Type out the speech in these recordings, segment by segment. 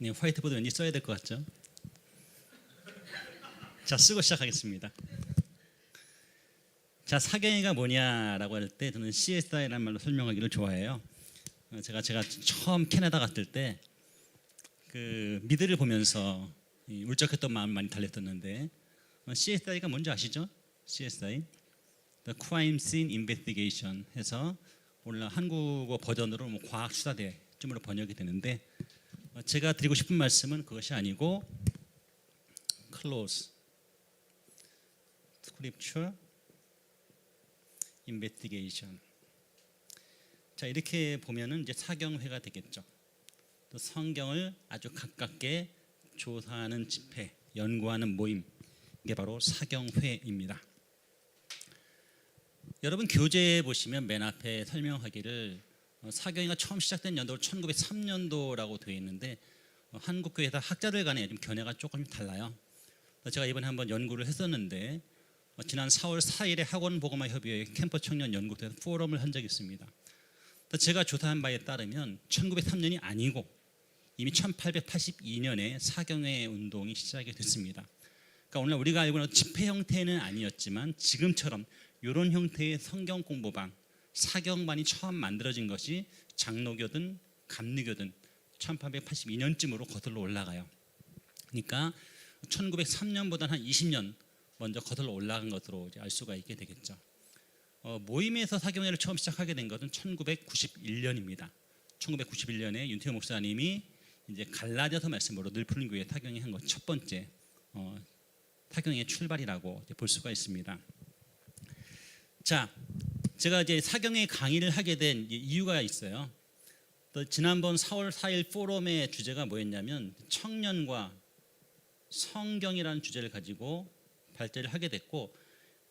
네, 화이트보드 왠지 써야 될 것 같죠? 자, 쓰고 시작하겠습니다. 자, 사경회가 뭐냐라고 할 때 저는 CSI라는 말로 설명하기를 좋아해요. 제가 처음 캐나다 갔을 때 그 미드를 보면서 울적했던 마음 많이 달랬었는데, CSI가 뭔지 아시죠? CSI, The Crime Scene Investigation 해서 오늘 한국어 버전으로 과학수사대쯤으로 번역이 되는데, 제가 드리고 싶은 말씀은 그것이 아니고 Close Scripture Investigation. 자, 이렇게 보면은 이제 사경회가 되겠죠. 또 성경을 아주 가깝게 조사하는 집회, 연구하는 모임, 이게 바로 사경회입니다. 여러분 교재에 보시면 맨 앞에 설명하기를 사경회가 처음 시작된 연도를 1903년도라고 되어 있는데, 한국교회에서 학자들 간에 좀 견해가 조금 달라요. 제가 이번에 한번 연구를 했었는데, 지난 4월 4일에 학원보고마협의회 캠퍼스 청년 연구소에서 포럼을 한 적이 있습니다. 제가 조사한 바에 따르면 1903년이 아니고 이미 1882년에 사경회 운동이 시작이 됐습니다. 그러니까 오늘 우리가 알고 있는 집회 형태는 아니었지만 지금처럼 이런 형태의 성경 공부방, 사경반이 처음 만들어진 것이 장로교든 감리교든 1882년쯤으로 거슬러 올라가요. 그러니까 1903년보다는 한 20년 먼저 거슬러 올라간 것으로 이제 알 수가 있게 되겠죠. 모임에서 사경회를 처음 시작하게 된 것은 1991년입니다. 1991년에 윤태호 목사님이 이제 갈라디아서 말씀으로 늘 푸른 교회 사경회 한 것 첫 번째 사경회의 출발이라고 볼 수가 있습니다. 자, 제가 이제 사경회 강의를 하게 된 이유가 있어요. 또 지난번 4월 4일 포럼의 주제가 뭐였냐면 청년과 성경이라는 주제를 가지고 발제를 하게 됐고,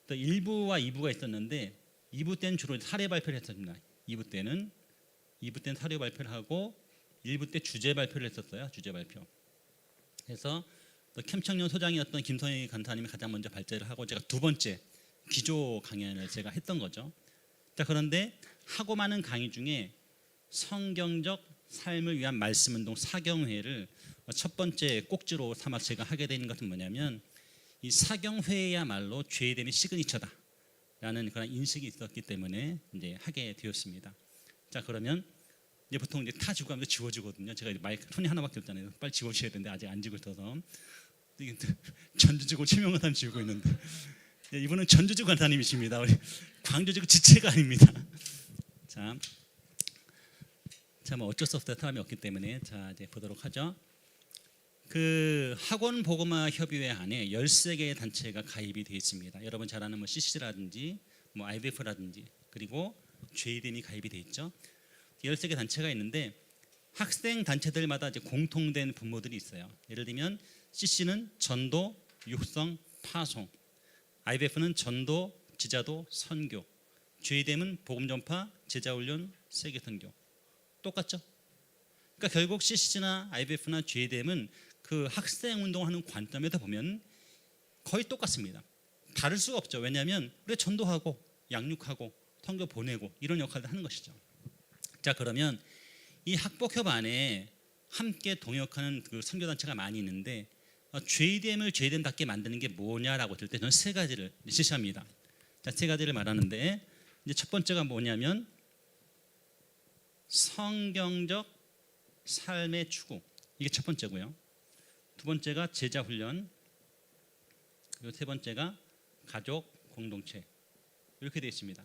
또 1부와 2부가 있었는데 2부 때는 주로 사례 발표를 했습니다. 2부 때는 사례 발표를 하고 1부 때 주제 발표를 했었어요. 주제 발표. 그래서 또 캠청년 소장이었던 김선희 간사님이 가장 먼저 발제를 하고, 제가 두 번째 기조 강연을 제가 했던 거죠. 자, 그런데 하고 많은 강의 중에 성경적 삶을 위한 말씀운동 사경회를 첫 번째 꼭지로 삼아 제가 하게 된 것은 뭐냐면, 이 사경회야말로 죄됨의 시그니처다라는 그런 인식이 있었기 때문에 이제 하게 되었습니다. 자, 그러면 이제 보통 이제 다 지우고 하면 지워지거든요. 제가 마이크 손이 하나밖에 없잖아요. 빨리 지워주셔야 되는데 아직 안 지고 있어서 전주지구 최명환 지우고 있는데, 이분은 전주지구 간사님이십니다. 우리 광주지구 지체가 아닙니다. 자, 뭐 어쩔 수 없다, 사람이 없기 때문에 자 이제 보도록 하죠. 그 학원 보고마 협의회 안에 13개의 단체가 가입이 되어 있습니다. 여러분 잘 아는 뭐 CC라든지 뭐 IBF라든지 그리고 JDM이 가입이 되어 있죠. 13개 단체가 있는데 학생 단체들마다 이제 공통된 분모들이 있어요. 예를 들면 CC는 전도, 육성, 파송, IBF는 전도, 지자도, 선교, JDM은 복음 전파, 제자 훈련, 세계 선교. 똑같죠? 그러니까 결국 CC나 IBF나 JDM은 그 학생 운동하는 관점에서 보면 거의 똑같습니다. 다를 수가 없죠. 왜냐하면 우리가 전도하고 양육하고 선교 보내고 이런 역할을 하는 것이죠. 자, 그러면 이 학복협 안에 함께 동역하는 그 선교단체가 많이 있는데, JDM을 JDM답게 만드는 게 뭐냐라고 들 때 저는 세 가지를 제시합니다. 자, 세 가지를 말하는데, 이제 첫 번째가 뭐냐면 성경적 삶의 추구, 이게 첫 번째고요. 두 번째가 제자 훈련, 그리고 세 번째가 가족 공동체, 이렇게 되어 있습니다.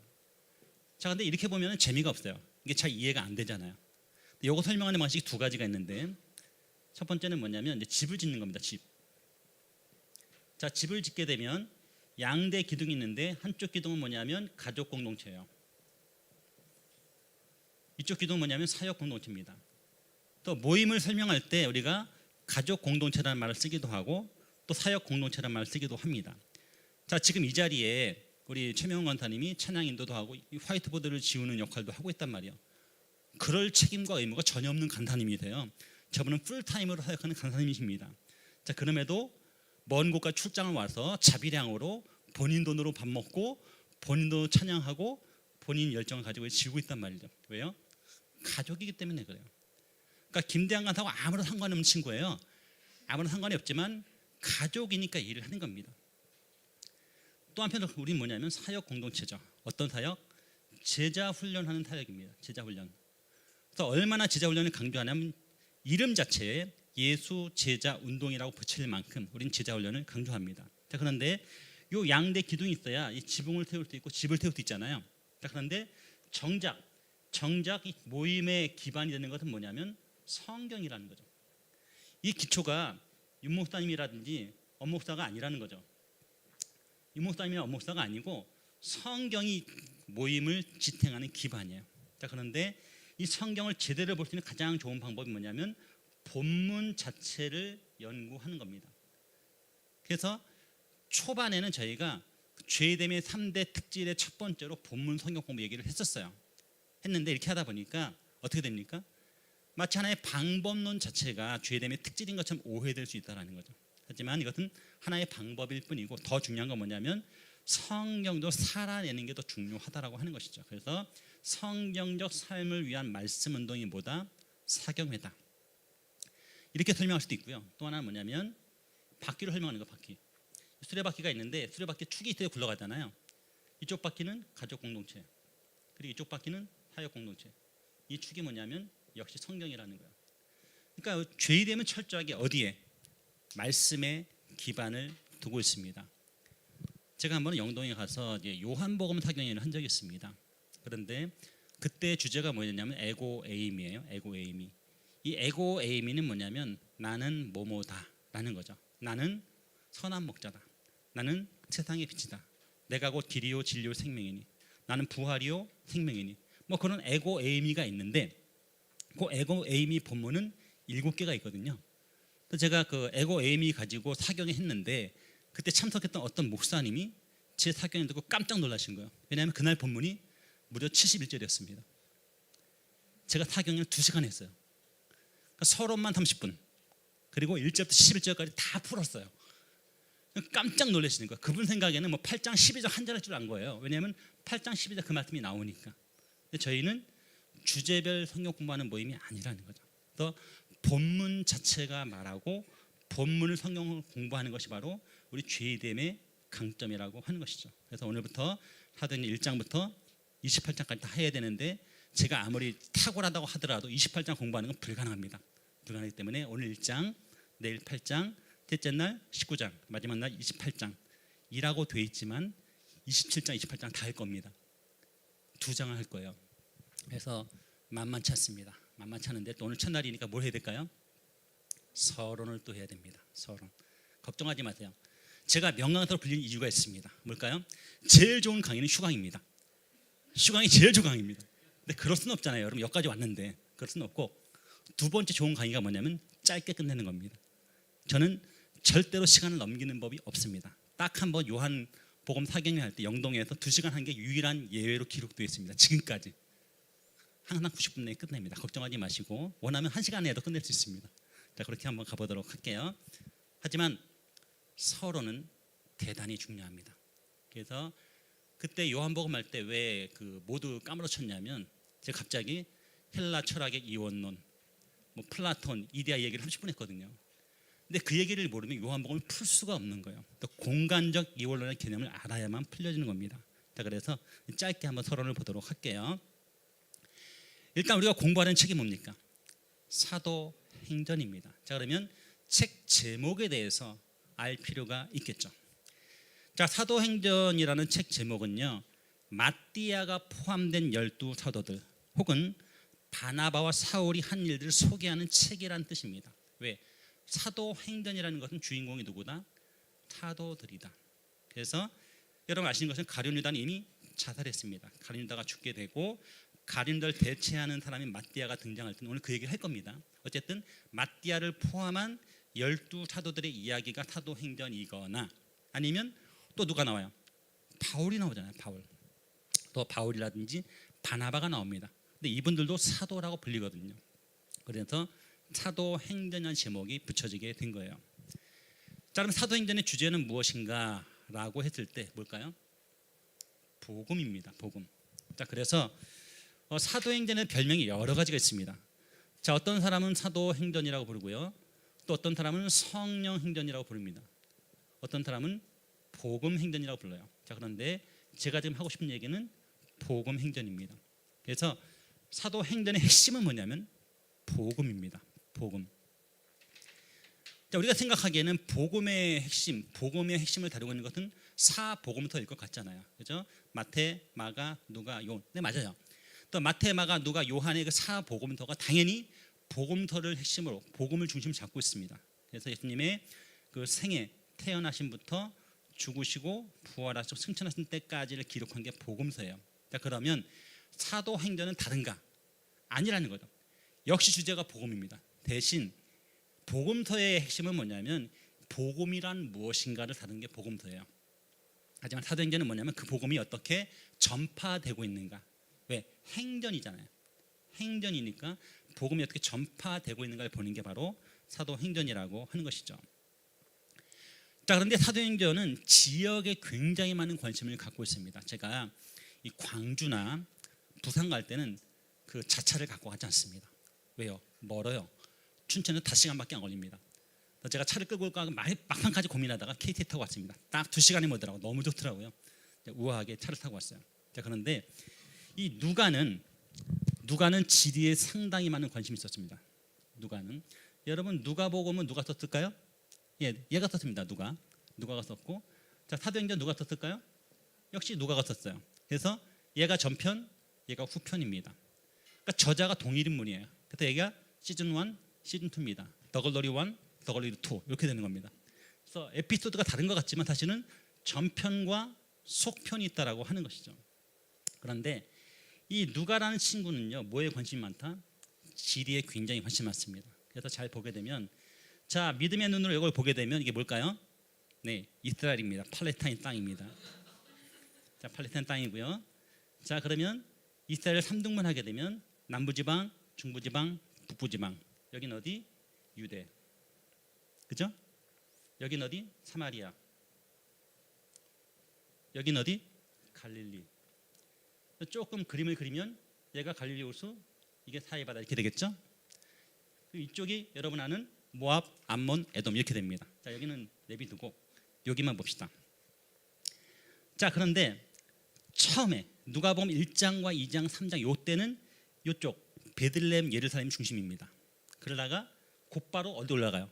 자, 근데 이렇게 보면 재미가 없어요. 이게 잘 이해가 안 되잖아요. 이거 설명하는 방식이 두 가지가 있는데, 첫 번째는 뭐냐면 이제 집을 짓는 겁니다. 집. 자, 집을 짓게 되면 양대 기둥이 있는데, 한쪽 기둥은 뭐냐면 가족 공동체예요. 이쪽 기둥은 뭐냐면 사역 공동체입니다. 또 모임을 설명할 때 우리가 가족 공동체라는 말을 쓰기도 하고 또 사역 공동체라는 말을 쓰기도 합니다. 자, 지금 이 자리에 우리 최명훈 간사님이 찬양 인도도 하고 이 화이트보드를 지우는 역할도 하고 있단 말이에요. 그럴 책임과 의무가 전혀 없는 간사님이세요. 저분은 풀타임으로 사역하는 간사님이십니다. 자, 그럼에도 먼 곳까지 출장을 와서 자비량으로 본인 돈으로 밥 먹고 본인 돈으로 찬양하고 본인 열정을 가지고 지우고 있단 말이죠. 왜요? 가족이기 때문에 그래요. 그러니까 김대한과하고 아무런 상관없는 친구예요. 아무런 상관이 없지만 가족이니까 일을 하는 겁니다. 또 한편으로 우리는 뭐냐면 사역 공동체죠. 어떤 사역? 제자 훈련하는 사역입니다. 제자 훈련. 그래서 얼마나 제자 훈련을 강조하냐면 이름 자체에 예수 제자 운동이라고 붙일 만큼 우리는 제자 훈련을 강조합니다. 자, 그런데 요 양대 기둥이 있어야 이 지붕을 세울 수 있고 집을 세울 수 있잖아요. 자, 그런데 정작 이 모임의 기반이 되는 것은 뭐냐면 성경이라는 거죠. 이 기초가 윤 목사님이라든지 엄 목사가 아니라는 거죠. 윤 목사님이나 엄 목사가 아니고 성경이 모임을 지탱하는 기반이에요. 자, 그런데 이 성경을 제대로 볼 수 있는 가장 좋은 방법이 뭐냐면 본문 자체를 연구하는 겁니다. 그래서 초반에는 저희가 죄됨의 3대 특질의 첫 번째로 본문 성경 공부 얘기를 했는데 이렇게 하다 보니까 어떻게 됩니까? 마치 하나의 방법론 자체가 죄됨의 특질인 것처럼 오해될 수 있다는 거죠. 하지만 이것은 하나의 방법일 뿐이고 더 중요한 건 뭐냐면 성경도 살아내는 게 더 중요하다라고 하는 것이죠. 그래서 성경적 삶을 위한 말씀 운동이 뭐다? 사경회다. 이렇게 설명할 수도 있고요. 또 하나는 뭐냐면 바퀴를 설명하는 거. 바퀴. 수레바퀴가 있는데 수레바퀴 축이 있어야 굴러가잖아요. 이쪽 바퀴는 가족 공동체, 그리고 이쪽 바퀴는 사역 공동체. 이 축이 뭐냐면 역시 성경이라는 거예요. 그러니까 죄이 되면 철저하게 어디에? 말씀에 기반을 두고 있습니다. 제가 한번 영동에 가서 이제 요한복음 사경회를 한 적이 있습니다. 그런데 그때 주제가 뭐였냐면 에고 에이미예요. 에고 에이미. 이 에고 에이미는 뭐냐면 나는 뭐뭐다라는 거죠. 나는 선한 목자다. 나는 세상의 빛이다. 내가 곧 길이요 진리요 생명이니. 나는 부활이요 생명이니. 뭐 그런 에고 에이미가 있는데 그 에고 에이미 본문은 7개가 있거든요. 그래서 제가 그 에고 에이미 가지고 사경회 했는데 그때 참석했던 어떤 목사님이 제 사경을 듣고 깜짝 놀라신 거예요. 왜냐하면 그날 본문이 무려 71절이었습니다. 제가 사경을 2시간 했어요. 그러니까 서론만 30분, 그리고 1절부터 11절까지 다 풀었어요. 깜짝 놀라시는 거예요. 그분 생각에는 뭐 8장 12절 한 절 할 줄 안 거예요. 왜냐하면 8장 12절 그 말씀이 나오니까. 근데 저희는 주제별 성경 공부하는 모임이 아니라는 거죠. 그래서 본문 자체가 말하고 본문을 성경을 공부하는 것이 바로 우리 죄됨의 강점이라고 하는 것이죠. 그래서 오늘부터 사도행전 1장부터 28장까지 다 해야 되는데 제가 아무리 탁월하다고 하더라도 28장 공부하는 건 불가능합니다. 불가능하기 때문에 오늘 1장, 내일 8장, 셋째 날 19장, 마지막 날 28장이라고 돼 있지만 27장, 28장 다 할 겁니다. 2장을 할 거예요. 그래서 만만치 않습니다. 만만치 않은데 또 오늘 첫날이니까 뭘 해야 될까요? 서론을 또 해야 됩니다. 서론. 걱정하지 마세요. 제가 명강사로 불리는 이유가 있습니다. 뭘까요? 제일 좋은 강의는 휴강입니다. 휴강이 제일 좋은 강의입니다. 근데 그럴 수는 없잖아요. 여러분 여기까지 왔는데 그럴 수는 없고, 두 번째 좋은 강의가 뭐냐면 짧게 끝내는 겁니다. 저는 절대로 시간을 넘기는 법이 없습니다. 딱 한 번 요한복음 사경회 할 때 영동에서 2시간 한 게 유일한 예외로 기록되어 있습니다. 지금까지 항상 90분 내에 끝냅니다. 걱정하지 마시고 원하면 1시간 내에도 끝낼 수 있습니다. 자, 그렇게 한번 가보도록 할게요. 하지만 서론은 대단히 중요합니다. 그래서 그때 요한복음 할 때 왜 그 모두 까무러쳤냐면 제가 갑자기 헬라 철학의 이원론, 뭐 플라톤, 이데아 얘기를 30분 했거든요. 근데 그 얘기를 모르면 요한복음을 풀 수가 없는 거예요. 또 공간적 이원론의 개념을 알아야만 풀려지는 겁니다. 자, 그래서 짧게 한번 서론을 보도록 할게요. 일단 우리가 공부하는 책이 뭡니까? 사도행전입니다. 자, 그러면 책 제목에 대해서 알 필요가 있겠죠. 자, 사도행전이라는 책 제목은요, 마띠아가 포함된 12사도들 혹은 바나바와 사울이 한 일들을 소개하는 책이라는 뜻입니다. 왜? 사도행전이라는 것은 주인공이 누구다? 사도들이다. 그래서 여러분 아시는 것은 가룟 유다는 이미 자살했습니다. 가룟 유다가 죽게 되고 가룟 유다를 대체하는 사람인 마띠아가 등장할 때는 오늘 그 얘기를 할 겁니다. 어쨌든 마띠아를 포함한 12사도들의 이야기가 사도행전이거나 아니면 또 누가 나와요? 바울이 나오잖아요. 바울. 또 바울이라든지 바나바가 나옵니다. 근데 이분들도 사도라고 불리거든요. 그래서 사도행전이라는 제목이 붙여지게 된 거예요. 자, 그럼 사도행전의 주제는 무엇인가 라고 했을 때 뭘까요? 복음입니다. 복음. 자, 그래서 사도행전의 별명이 여러 가지가 있습니다. 자, 어떤 사람은 사도행전이라고 부르고요. 또 어떤 사람은 성령행전이라고 부릅니다. 어떤 사람은 복음행전이라고 불러요. 자, 그런데 제가 지금 하고 싶은 얘기는 복음행전입니다. 그래서 사도행전의 핵심은 뭐냐면 복음입니다. 복음. 자, 우리가 생각하기에는 복음의 핵심을 다루고 있는 것은 사복음서일 것 같잖아요. 그죠? 마태, 마가, 누가, 요한. 네, 맞아요. 또 마태, 마가, 누가, 요한의 그 사복음서가 당연히 복음서를 핵심으로 복음을 중심 잡고 있습니다. 그래서 예수님의 그 생애, 태어나심부터 죽으시고 부활하시고 승천하신 때까지를 기록한 게 복음서예요. 자, 그러면 사도행전은 다른가? 아니라는 거죠. 역시 주제가 복음입니다. 대신 복음서의 핵심은 뭐냐면 복음이란 무엇인가를 다루는 게 복음서예요. 하지만 사도행전은 뭐냐면 그 복음이 어떻게 전파되고 있는가. 왜? 행전이잖아요. 행전이니까 복음이 어떻게 전파되고 있는가를 보는 게 바로 사도행전이라고 하는 것이죠. 자, 그런데 사도행전은 지역에 굉장히 많은 관심을 갖고 있습니다. 제가 이 광주나 부산 갈 때는 그 자차를 갖고 가지 않습니다. 왜요? 멀어요. 춘천은 5시간밖에 안 걸립니다. 제가 차를 끌고 올까 막판까지 고민하다가 KT 타고 왔습니다. 딱 2시간이 멀더라고요. 너무 좋더라고요. 우아하게 차를 타고 왔어요. 자, 그런데 이 누가는 지리에 상당히 많은 관심이 있었습니다. 누가는, 여러분 누가복음은 누가 썼을까요? 예, 얘가 썼습니다. 누가가 썼고, 자, 사도행전 누가 썼을까요? 역시 누가가 썼어요. 그래서 얘가 전편, 얘가 후편입니다. 그러니까 저자가 동일 인물이에요. 그래서 얘가 시즌 1, 시즌 2입니다. 더글러리 1, 더글러리 2 이렇게 되는 겁니다. 그래서 에피소드가 다른 것 같지만 사실은 전편과 속편이 있다라고 하는 것이죠. 그런데 이 누가라는 친구는요, 뭐에 관심이 많다? 지리에 굉장히 관심이 많습니다. 그래서 잘 보게 되면, 자, 믿음의 눈으로 이걸 보게 되면 이게 뭘까요? 네, 이스라엘입니다. 팔레스타인 땅입니다. 자, 팔레스타인 땅이고요. 자, 그러면 이스라엘 3등분 하게 되면 남부지방, 중부지방, 북부지방. 여긴 어디? 유대. 그죠? 여긴 어디? 사마리아. 여긴 어디? 갈릴리. 조금 그림을 그리면 얘가 갈릴리 호수, 이게 사해바다 이렇게 되겠죠? 이쪽이 여러분 아는 모압, 암몬, 에돔 이렇게 됩니다. 자, 여기는 내비두고 여기만 봅시다. 자, 그런데 처음에 누가복음 1장과 2장, 3장 요때는 요쪽 베들레헴, 예루살렘 중심입니다. 그러다가 곧바로 어디 올라가요?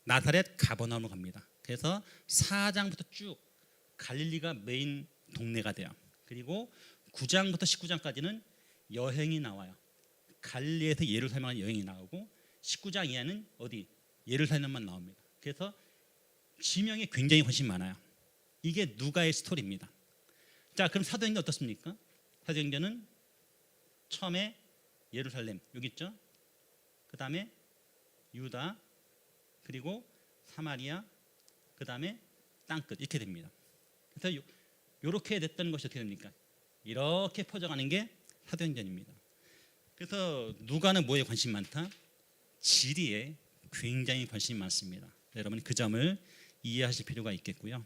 나사렛, 가버나움으로 갑니다. 그래서 4장부터 쭉 갈릴리가 메인 동네가 돼요. 그리고 9장부터 19장까지는 여행이 나와요. 갈릴리에서 예루살렘 여행이 나오고 19장 이하는 어디? 예루살렘만 나옵니다. 그래서 지명에 굉장히 관심이 많아요. 이게 누가의 스토리입니다. 자, 그럼 사도행전 어떻습니까? 사도행전은 처음에 예루살렘 여기 있죠. 그 다음에 유다, 그리고 사마리아, 그 다음에 땅끝 이렇게 됩니다. 그래서 이렇게 됐던 것이 어떻게 됩니까? 이렇게 퍼져가는 게 사도행전입니다. 그래서 누가는 뭐에 관심이 많다? 지리에 굉장히 관심이 많습니다. 여러분 그 점을 이해하실 필요가 있겠고요.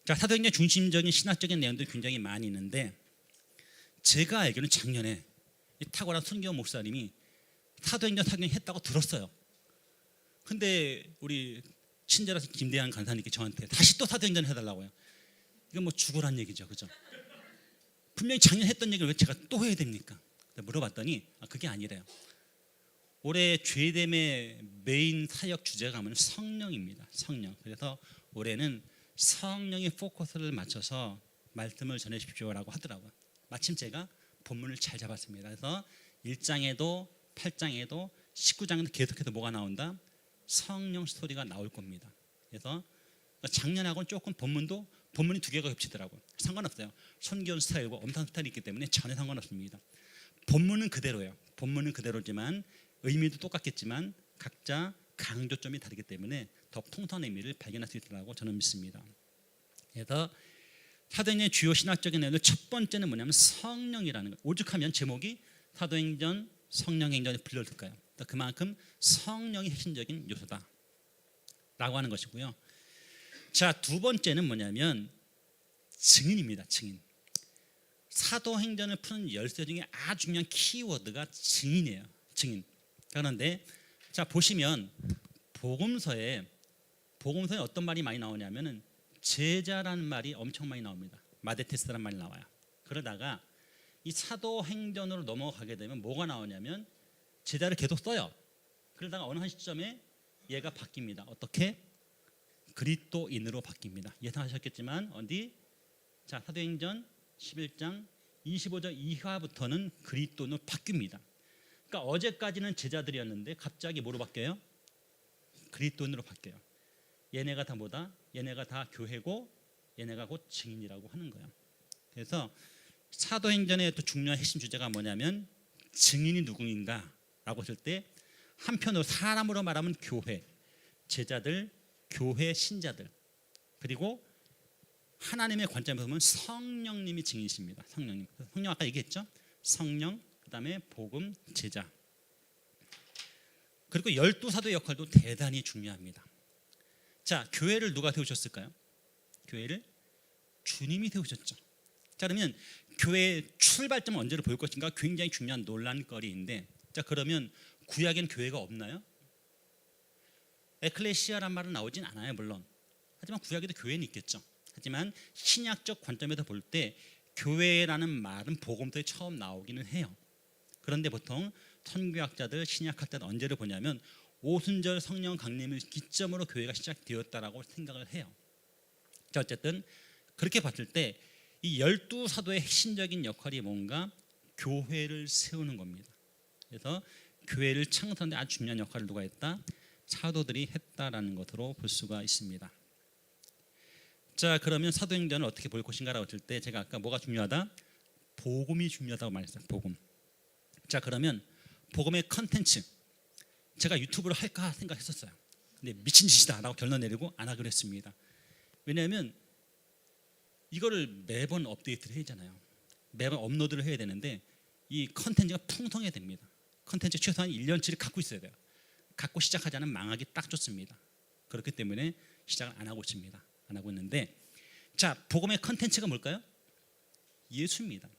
자, 사도행전 중심적인 신학적인 내용들이 굉장히 많이 있는데, 제가 알기로는 작년에 이 탁월한 손기현 목사님이 사도행전 했다고 들었어요. 근데 우리 친절하신 김대한 간사님께 저한테 다시 또 사도행전 해달라고요. 이건 뭐 죽으란 얘기죠, 그죠? 분명히 작년 했던 얘기를 왜 제가 또 해야 됩니까? 물어봤더니 그게 아니래요. 올해 죄됨의 메인 사역 주제가 뭐냐면 성령입니다. 성령. 그래서 올해는 성령의 포커스를 맞춰서 말씀을 전해주십시오라고 하더라고요. 마침 제가 본문을 잘 잡았습니다. 그래서 1장에도 8장에도 19장에도 계속해서 뭐가 나온다? 성령 스토리가 나올 겁니다. 그래서 작년하고는 조금 본문이 2개가 겹치더라고요. 상관없어요. 손기현 스타일과 엄상 스타일이 있기 때문에 전혀 상관없습니다. 본문은 그대로예요. 본문은 그대로지만 의미도 똑같겠지만 각자 강조점이 다르기 때문에 더 풍성한 의미를 발견할 수 있다고 저는 믿습니다. 그래서 사도행전의 주요 신학적인 내용들 첫 번째는 뭐냐면 성령이라는 거예요. 오죽하면 제목이 사도행전 성령행전에 불려질까요? 그만큼 성령이 핵심적인 요소다 라고 하는 것이고요. 자, 두 번째는 뭐냐면 증인입니다. 증인. 사도행전을 푸는 열쇠 중에 아주 중요한 키워드가 증인이에요. 증인. 그런데 자 보시면 복음서에 어떤 말이 많이 나오냐면은 제자라는 말이 엄청 많이 나옵니다. 마데테스라는 말이 나와요. 그러다가 이 사도행전으로 넘어가게 되면 뭐가 나오냐면 제자를 계속 써요. 그러다가 어느 한 시점에 얘가 바뀝니다. 어떻게? 그리스도인으로 바뀝니다. 예상하셨겠지만 어디? 자 사도행전 11장 25절 이하부터는 그리스도인으로 바뀝니다. 그러니까 어제까지는 제자들이었는데 갑자기 뭐로 바뀌어요? 그리스도인으로 바뀌어요. 얘네가 다 뭐다? 얘네가 다 교회고 얘네가 곧 증인이라고 하는 거예요. 그래서 사도행전의 또 중요한 핵심 주제가 뭐냐면 증인이 누구인가라고 했을 때 한편으로 사람으로 말하면 교회, 제자들, 교회 신자들, 그리고 하나님의 관점에서 보면 성령님이 증인이십니다. 성령님. 성령 아까 얘기했죠? 성령, 그다음에 복음, 제자. 그리고 12사도의 역할도 대단히 중요합니다. 자, 교회를 누가 세우셨을까요? 교회를 주님이 세우셨죠. 자, 그러면 교회의 출발점은 언제로 볼 것인가 굉장히 중요한 논란거리인데, 자 그러면 구약엔 교회가 없나요? 에클레시아란 말은 나오진 않아요, 물론. 하지만 구약에도 교회는 있겠죠. 하지만 신약적 관점에서 볼 때 교회라는 말은 복음서에 처음 나오기는 해요. 그런데 보통 선교학자들, 신약학자들 언제를 보냐면 오순절 성령 강림을 기점으로 교회가 시작되었다라고 생각을 해요. 자, 어쨌든 그렇게 봤을 때 이 12사도의 핵심적인 역할이 뭔가 교회를 세우는 겁니다. 그래서 교회를 창설하는 데 아주 중요한 역할을 누가 했다? 사도들이 했다라는 것으로 볼 수가 있습니다. 자, 그러면 사도행전을 어떻게 볼 것인가라고 했을 때 제가 아까 뭐가 중요하다? 복음이 중요하다고 말했어요. 복음. 자, 그러면 복음의 컨텐츠, 제가 유튜브를 할까 생각했었어요. 근데 미친 짓이다라고 결론 내리고 안 하기로 했습니다. 왜냐하면 이거를 매번 업데이트를 해야 하잖아요. 매번 업로드를 해야 되는데 이 컨텐츠가 풍성해야 됩니다. 컨텐츠 최소한 1년치를 갖고 있어야 돼요. 갖고 시작하지 않으면 망하기 딱 좋습니다. 그렇기 때문에 시작을 안 하고 있습니다. 안 하고 있는데, 자, 복음의 컨텐츠가 뭘까요? 예수입니다.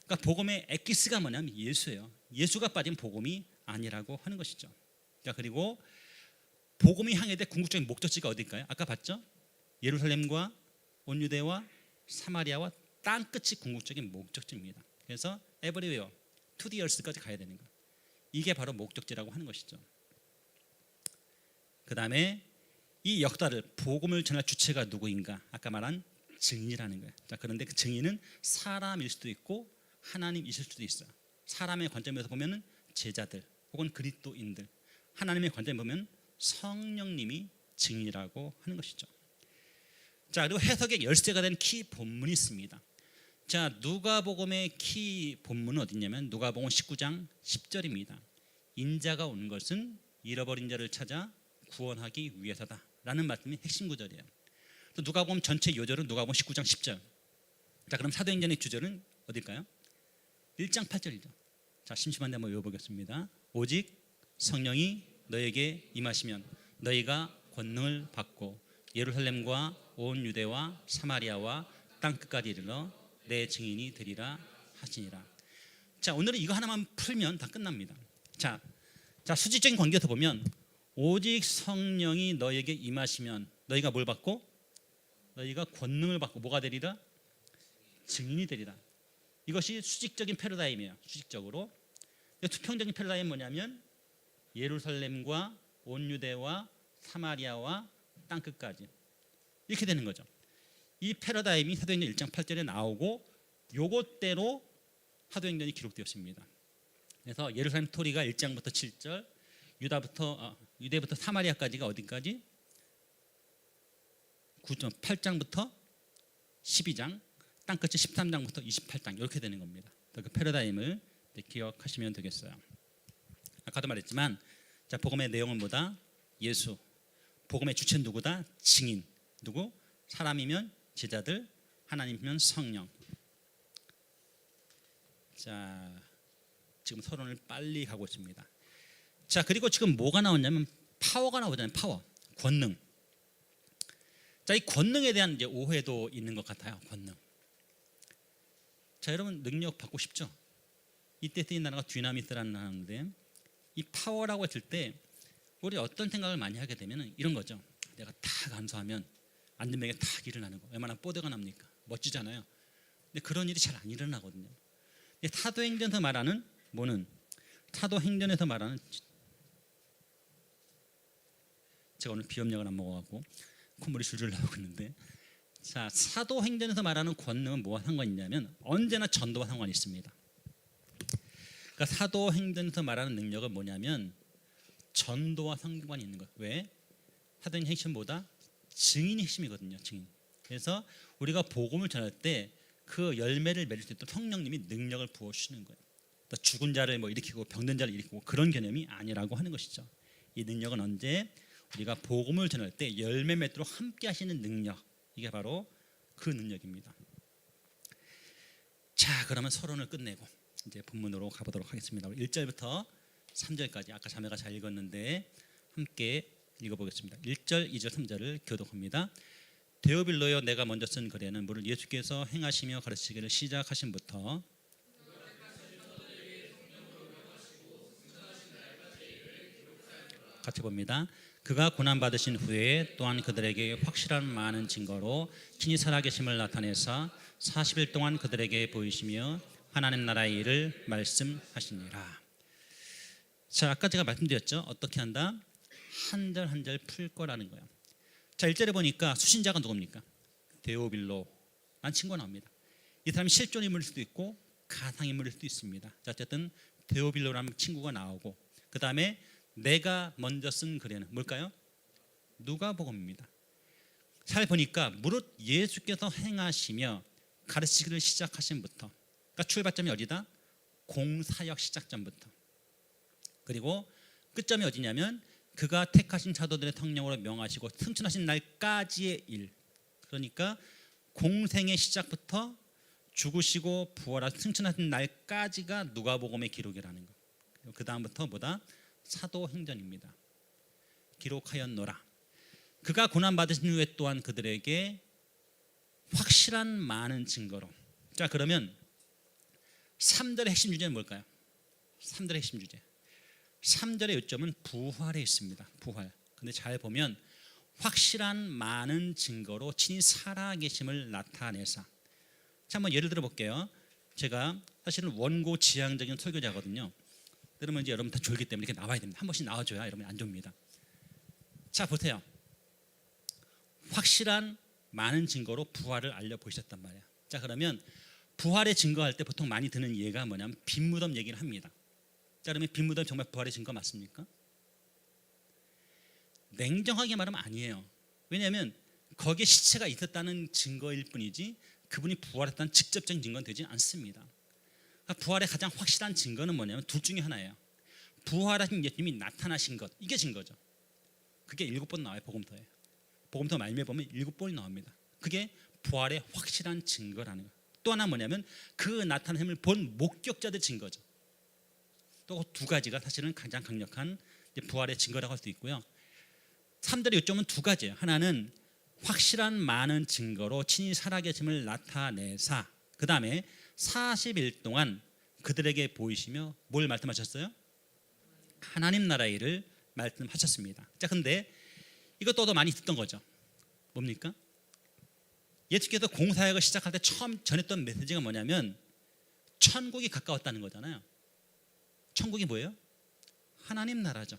그러니까 복음의 엑기스가 뭐냐면 예수예요. 예수가 빠진 복음이 아니라고 하는 것이죠. 자, 그리고 복음이 향해 될 궁극적인 목적지가 어디일까요? 아까 봤죠? 예루살렘과 온 유대와 사마리아와 땅끝이 궁극적인 목적지입니다. 그래서 everywhere, to the earth까지 가야 되는 거. 이게 바로 목적지라고 하는 것이죠. 그 다음에 이 역사를 복음을 전할 주체가 누구인가? 아까 말한 증인이라는 거예요. 자, 그런데 그 증인은 사람일 수도 있고 하나님이실 수도 있어요. 사람의 관점에서 보면은 제자들 혹은 그리스도인들, 하나님의 관점에 보면 성령님이 증인이라고 하는 것이죠. 자, 그리고 해석의 열쇠가 된 키 본문이 있습니다. 자, 누가복음의 키 본문은 어디냐면 누가복음 19장 10절입니다. 인자가 온 것은 잃어버린 자를 찾아 구원하기 위해서다라는 말씀이 핵심 구절이에요. 또 누가복음 전체 요절은 누가복음 19장 10절. 자, 그럼 사도행전의 주절은 어딜까요? 1장 8절이죠. 자, 심심한데 한번 외워보겠습니다. 오직 성령이 너에게 임하시면 너희가 권능을 받고 예루살렘과 온 유대와 사마리아와 땅끝까지 이르러 내 증인이 되리라 하시니라. 자, 오늘은 이거 하나만 풀면 다 끝납니다. 자, 수직적인 관계에서 보면 오직 성령이 너에게 임하시면 너희가 뭘 받고? 너희가 권능을 받고 뭐가 되리라? 증인이 되리라. 이것이 수직적인 패러다임이에요. 수직적으로. 수평적인 패러다임은 뭐냐면 예루살렘과 온 유대와 사마리아와 땅끝까지 이렇게 되는 거죠. 이 패러다임이 사도행전 1장 8절에 나오고 요것대로 사도행전이 기록되었습니다. 그래서 예루살렘 스토리가 1장부터 7절, 유대부터 사마리아까지가 어디까지? 8장부터 12장, 땅끝이 13장부터 28장 이렇게 되는 겁니다. 그 패러다임을 기억하시면 되겠어요. 아까도 말했지만, 자, 복음의 내용은 뭐다? 예수. 복음의 주체는 누구다? 증인. 누구? 사람이면 제자들, 하나님이면 성령. 자, 지금 서론을 빨리 가고 있습니다. 자, 그리고 지금 뭐가 나오냐면 파워가 나오잖아요. 파워, 권능. 자, 이 권능에 대한 이제 오해도 있는 것 같아요. 권능. 자, 여러분 능력 받고 싶죠? 이때 쓰인 단어가 듀나미스라는 단어인데 이 파워라고 했을 때 우리 어떤 생각을 많이 하게 되면 이런 거죠. 내가 탁 감소하면 안전벨에 탁 일어나는 거 얼마나 뽀대가 납니까? 멋지잖아요. 근데 그런 일이 잘 안 일어나거든요. 사도행전에서 말하는 뭐는 사도행전에서 말하는 제가 오늘 비염약을 안 먹어갖고 콧물이 줄줄 나오고 있는데, 자, 사도행전에서 말하는 권능은 뭐와 상관이 있냐면 언제나 전도와 상관이 있습니다. 그러니까 사도행전에서 말하는 능력은 뭐냐면 전도와 상관이 있는 것. 왜? 사도행전 핵심보다 증인이 핵심이거든요. 증인. 그래서 우리가 복음을 전할 때 그 열매를 맺을 수 있도록 성령님이 능력을 부어주시는 거예요. 죽은 자를 일으키고 병든 자를 일으키고 그런 개념이 아니라고 하는 것이죠. 이 능력은 언제? 우리가 복음을 전할 때 열매 맺도록 함께 하시는 능력, 이게 바로 그 능력입니다. 자, 그러면 서론을 끝내고 이제 본문으로 가보도록 하겠습니다. 1절부터 3절까지 아까 자매가 잘 읽었는데 함께 읽어보겠습니다. 1절, 2절, 3절을 교독합니다. 데오빌로여, 내가 먼저 쓴 글에는 물을 예수께서 행하시며 가르치기를 시작하신부터 같이 봅니다. 그가 고난받으신 후에 또한 그들에게 확실한 많은 증거로 친히 살아계심을 나타내사 40일 동안 그들에게 보이시며 하나님 나라의 일을 말씀하시니라. 자, 아까 제가 말씀드렸죠. 어떻게 한다? 한 절 한 절 풀 거라는 거예요. 자, 1절에 보니까 수신자가 누굽니까? 데오빌로 라는 친구가 나옵니다. 이 사람이 실존 인물일 수도 있고 가상 인물일 수도 있습니다. 자, 어쨌든 데오빌로라는 친구가 나오고, 그 다음에 내가 먼저 쓴 글에는 뭘까요? 누가복음입니다. 잘 보니까 무릇 예수께서 행하시며 가르치기를 시작하신부터, 그러니까 출발점이 어디다? 공사역 시작점부터. 그리고 끝점이 어디냐면 그가 택하신 사도들의 성령으로 명하시고 승천하신 날까지의 일. 그러니까 공생의 시작부터 죽으시고 부활하신 승천하신 날까지가 누가복음의 기록이라는 것. 그 다음부터 뭐다? 사도행전입니다. 기록하였노라. 그가 고난받으신 후에 또한 그들에게 확실한 많은 증거로. 자, 그러면 3절의 핵심 주제는 뭘까요? 3절의 핵심 주제. 3절의 요점은 부활에 있습니다. 부활. 근데 잘 보면 확실한 많은 증거로 친히 살아계심을 나타내사. 자, 한번 예를 들어 볼게요. 제가 사실은 원고 지향적인 설교자거든요. 그러면 이제 여러분 다 졸기 때문에 이렇게 나와야 됩니다. 한 번씩 나와줘야 여러분이 안 좁니다. 자, 보세요. 확실한 많은 증거로 부활을 알려보셨단 말이에요. 자, 그러면 부활의 증거할 때 보통 많이 드는 예가 뭐냐면 빈무덤 얘기를 합니다. 자, 그러면 빈무덤 정말 부활의 증거 맞습니까? 냉정하게 말하면 아니에요. 왜냐하면 거기에 시체가 있었다는 증거일 뿐이지 그분이 부활했다는 직접적인 증거는 되지 않습니다. 그러니까 부활의 가장 확실한 증거는 뭐냐면 둘 중에 하나예요. 부활하신 예수님이 나타나신 것, 이게 증거죠. 그게 7번 나와요. 복음서에. 복음서 말미에 보면 7번이 나옵니다. 그게 부활의 확실한 증거라는 거예요. 또 하나 뭐냐면 그 나타남을 본 목격자들 증거죠. 또 두 가지가 사실은 가장 강력한 부활의 증거라고 할 수 있고요. 3절의 요점은 두 가지예요. 하나는 확실한 많은 증거로 친히 살아계심을 나타내사, 그 다음에 40일 동안 그들에게 보이시며 뭘 말씀하셨어요? 하나님 나라의 일을 말씀하셨습니다. 자, 근데 이것도 많이 듣던 거죠. 뭡니까? 예수께서 공사역을 시작할 때 처음 전했던 메시지가 뭐냐면 천국이 가까웠다는 거잖아요. 천국이 뭐예요? 하나님 나라죠.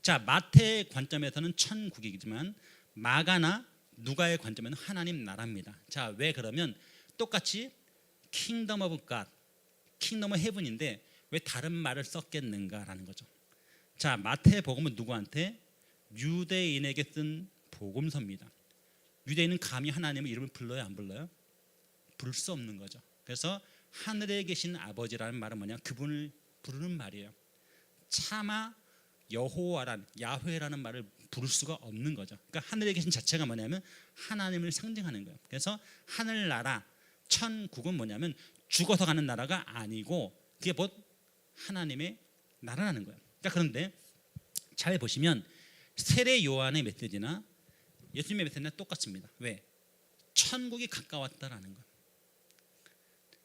자, 마태의 관점에서는 천국이지만 마가나 누가의 관점에는 하나님 나라입니다. 자, 왜 그러면 똑같이 Kingdom of God, Kingdom of Heaven인데 왜 다른 말을 썼겠는가라는 거죠. 자, 마태의 복음은 누구한테? 유대인에게 쓴 복음서입니다. 유대인은 감히 하나님의 이름을 불러요, 안 불러요? 부를 수 없는 거죠. 그래서 하늘에 계신 아버지라는 말은 뭐냐? 그분을 부르는 말이에요. 차마 여호와란 야훼라는 말을 부를 수가 없는 거죠. 그러니까 하늘에 계신 자체가 뭐냐면 하나님을 상징하는 거예요. 그래서 하늘나라, 천국은 뭐냐면 죽어서 가는 나라가 아니고 그게 곧 하나님의 나라라는 거예요. 자, 그런데 잘 보시면 세례 요한의 메시지나 예수님의 메시지나 똑같습니다. 왜? 천국이 가까웠다라는 거예요.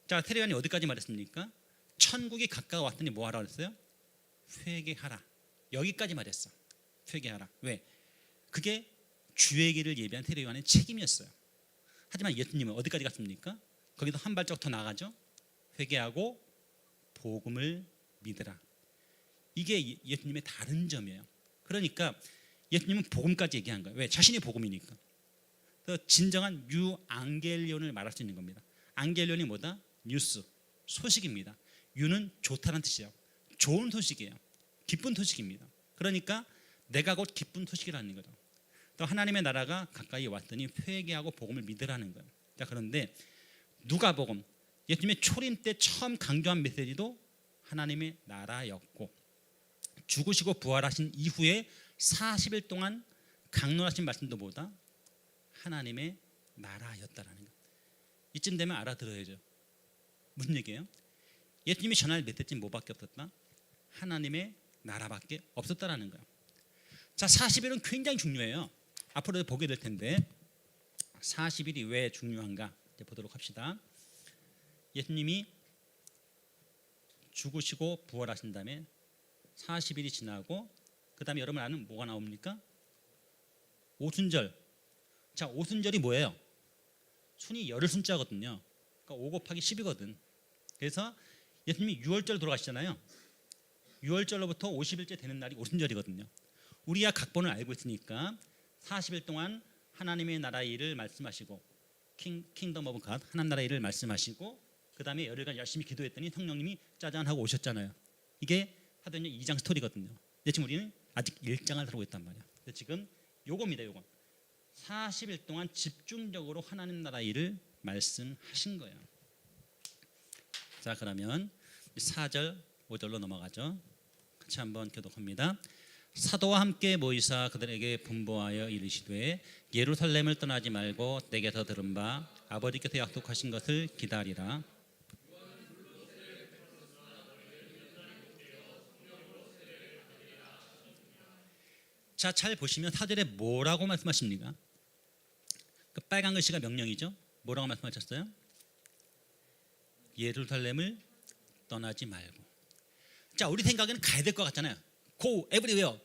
자, 세례 요한이 어디까지 말했습니까? 천국이 가까웠더니 뭐 하라 그랬어요? 회개하라. 여기까지 말했어. 회개하라. 왜? 그게 주의 길을 예비한 세례 요한의 책임이었어요. 하지만 예수님은 어디까지 갔습니까? 거기도 한 발짝 더 나가죠. 회개하고 복음을 믿으라. 이게 예수님의 다른 점이에요. 그러니까 예수님은 복음까지 얘기한 거예요. 왜? 자신이 복음이니까. 그래서 진정한 유앙겔리온을 말할 수 있는 겁니다. 앙겔리온이 뭐다? 뉴스, 소식입니다. 유는 좋다는 뜻이에요. 좋은 소식이에요. 기쁜 소식입니다. 그러니까 내가 곧 기쁜 소식이라는 거죠. 또 하나님의 나라가 가까이 왔더니 회개하고 복음을 믿으라는 거예요. 자, 그런데 누가복음, 예수님의 초림 때 처음 강조한 메시지도 하나님의 나라였고, 죽으시고 부활하신 이후에 40일 동안 강론하신 말씀도 뭐다? 하나님의 나라였다라는 거. 이쯤 되면 알아들어야죠. 무슨 얘기예요? 예수님이 전할 메시지는 뭐밖에 없었다? 하나님의 나라밖에 없었다라는 거예요. 자, 40일은 굉장히 중요해요. 앞으로 보게 될 텐데 40일이 왜 중요한가 이제 보도록 합시다. 예수님이 죽으시고 부활하신 다음에 40일이 지나고 그 다음에 여러분 아는 뭐가 나옵니까? 오순절. 자, 오순절이 뭐예요? 순이 열흘 순자거든요. 그러니까 5 곱하기 10이거든. 그래서 예수님이 6월절 돌아가시잖아요. 6월절로부터 50일째 되는 날이 오순절이거든요. 우리야 각본을 알고 있으니까 40일 동안 하나님의 나라 일을 말씀하시고 킹덤 오브 갓, 하나님 나라 일을 말씀하시고 그 다음에 열흘간 열심히 기도했더니 성령님이 짜잔 하고 오셨잖아요. 이게 사도행전 2장 스토리거든요. 근데 지금 우리는 아직 1장을 다루고 있단 말이야. 근데 지금 요겁니다. 요거 40일 동안 집중적으로 하나님 나라 일을 말씀하신 거예요. 자, 그러면 4절 5절로 넘어가죠. 같이 한번 교독합니다. 사도와 함께 모이사 그들에게 분부하여 이르시되 예루살렘을 떠나지 말고 내게서 들은 바 아버지께서 약속하신 것을 기다리라. 자, 잘 보시면 4절에 뭐라고 말씀하십니까? 그 빨간 글씨가 명령이죠. 뭐라고 말씀하셨어요? 예루살렘을 떠나지 말고. 자, 우리 생각에는 가야 될 것 같잖아요. Go everywhere,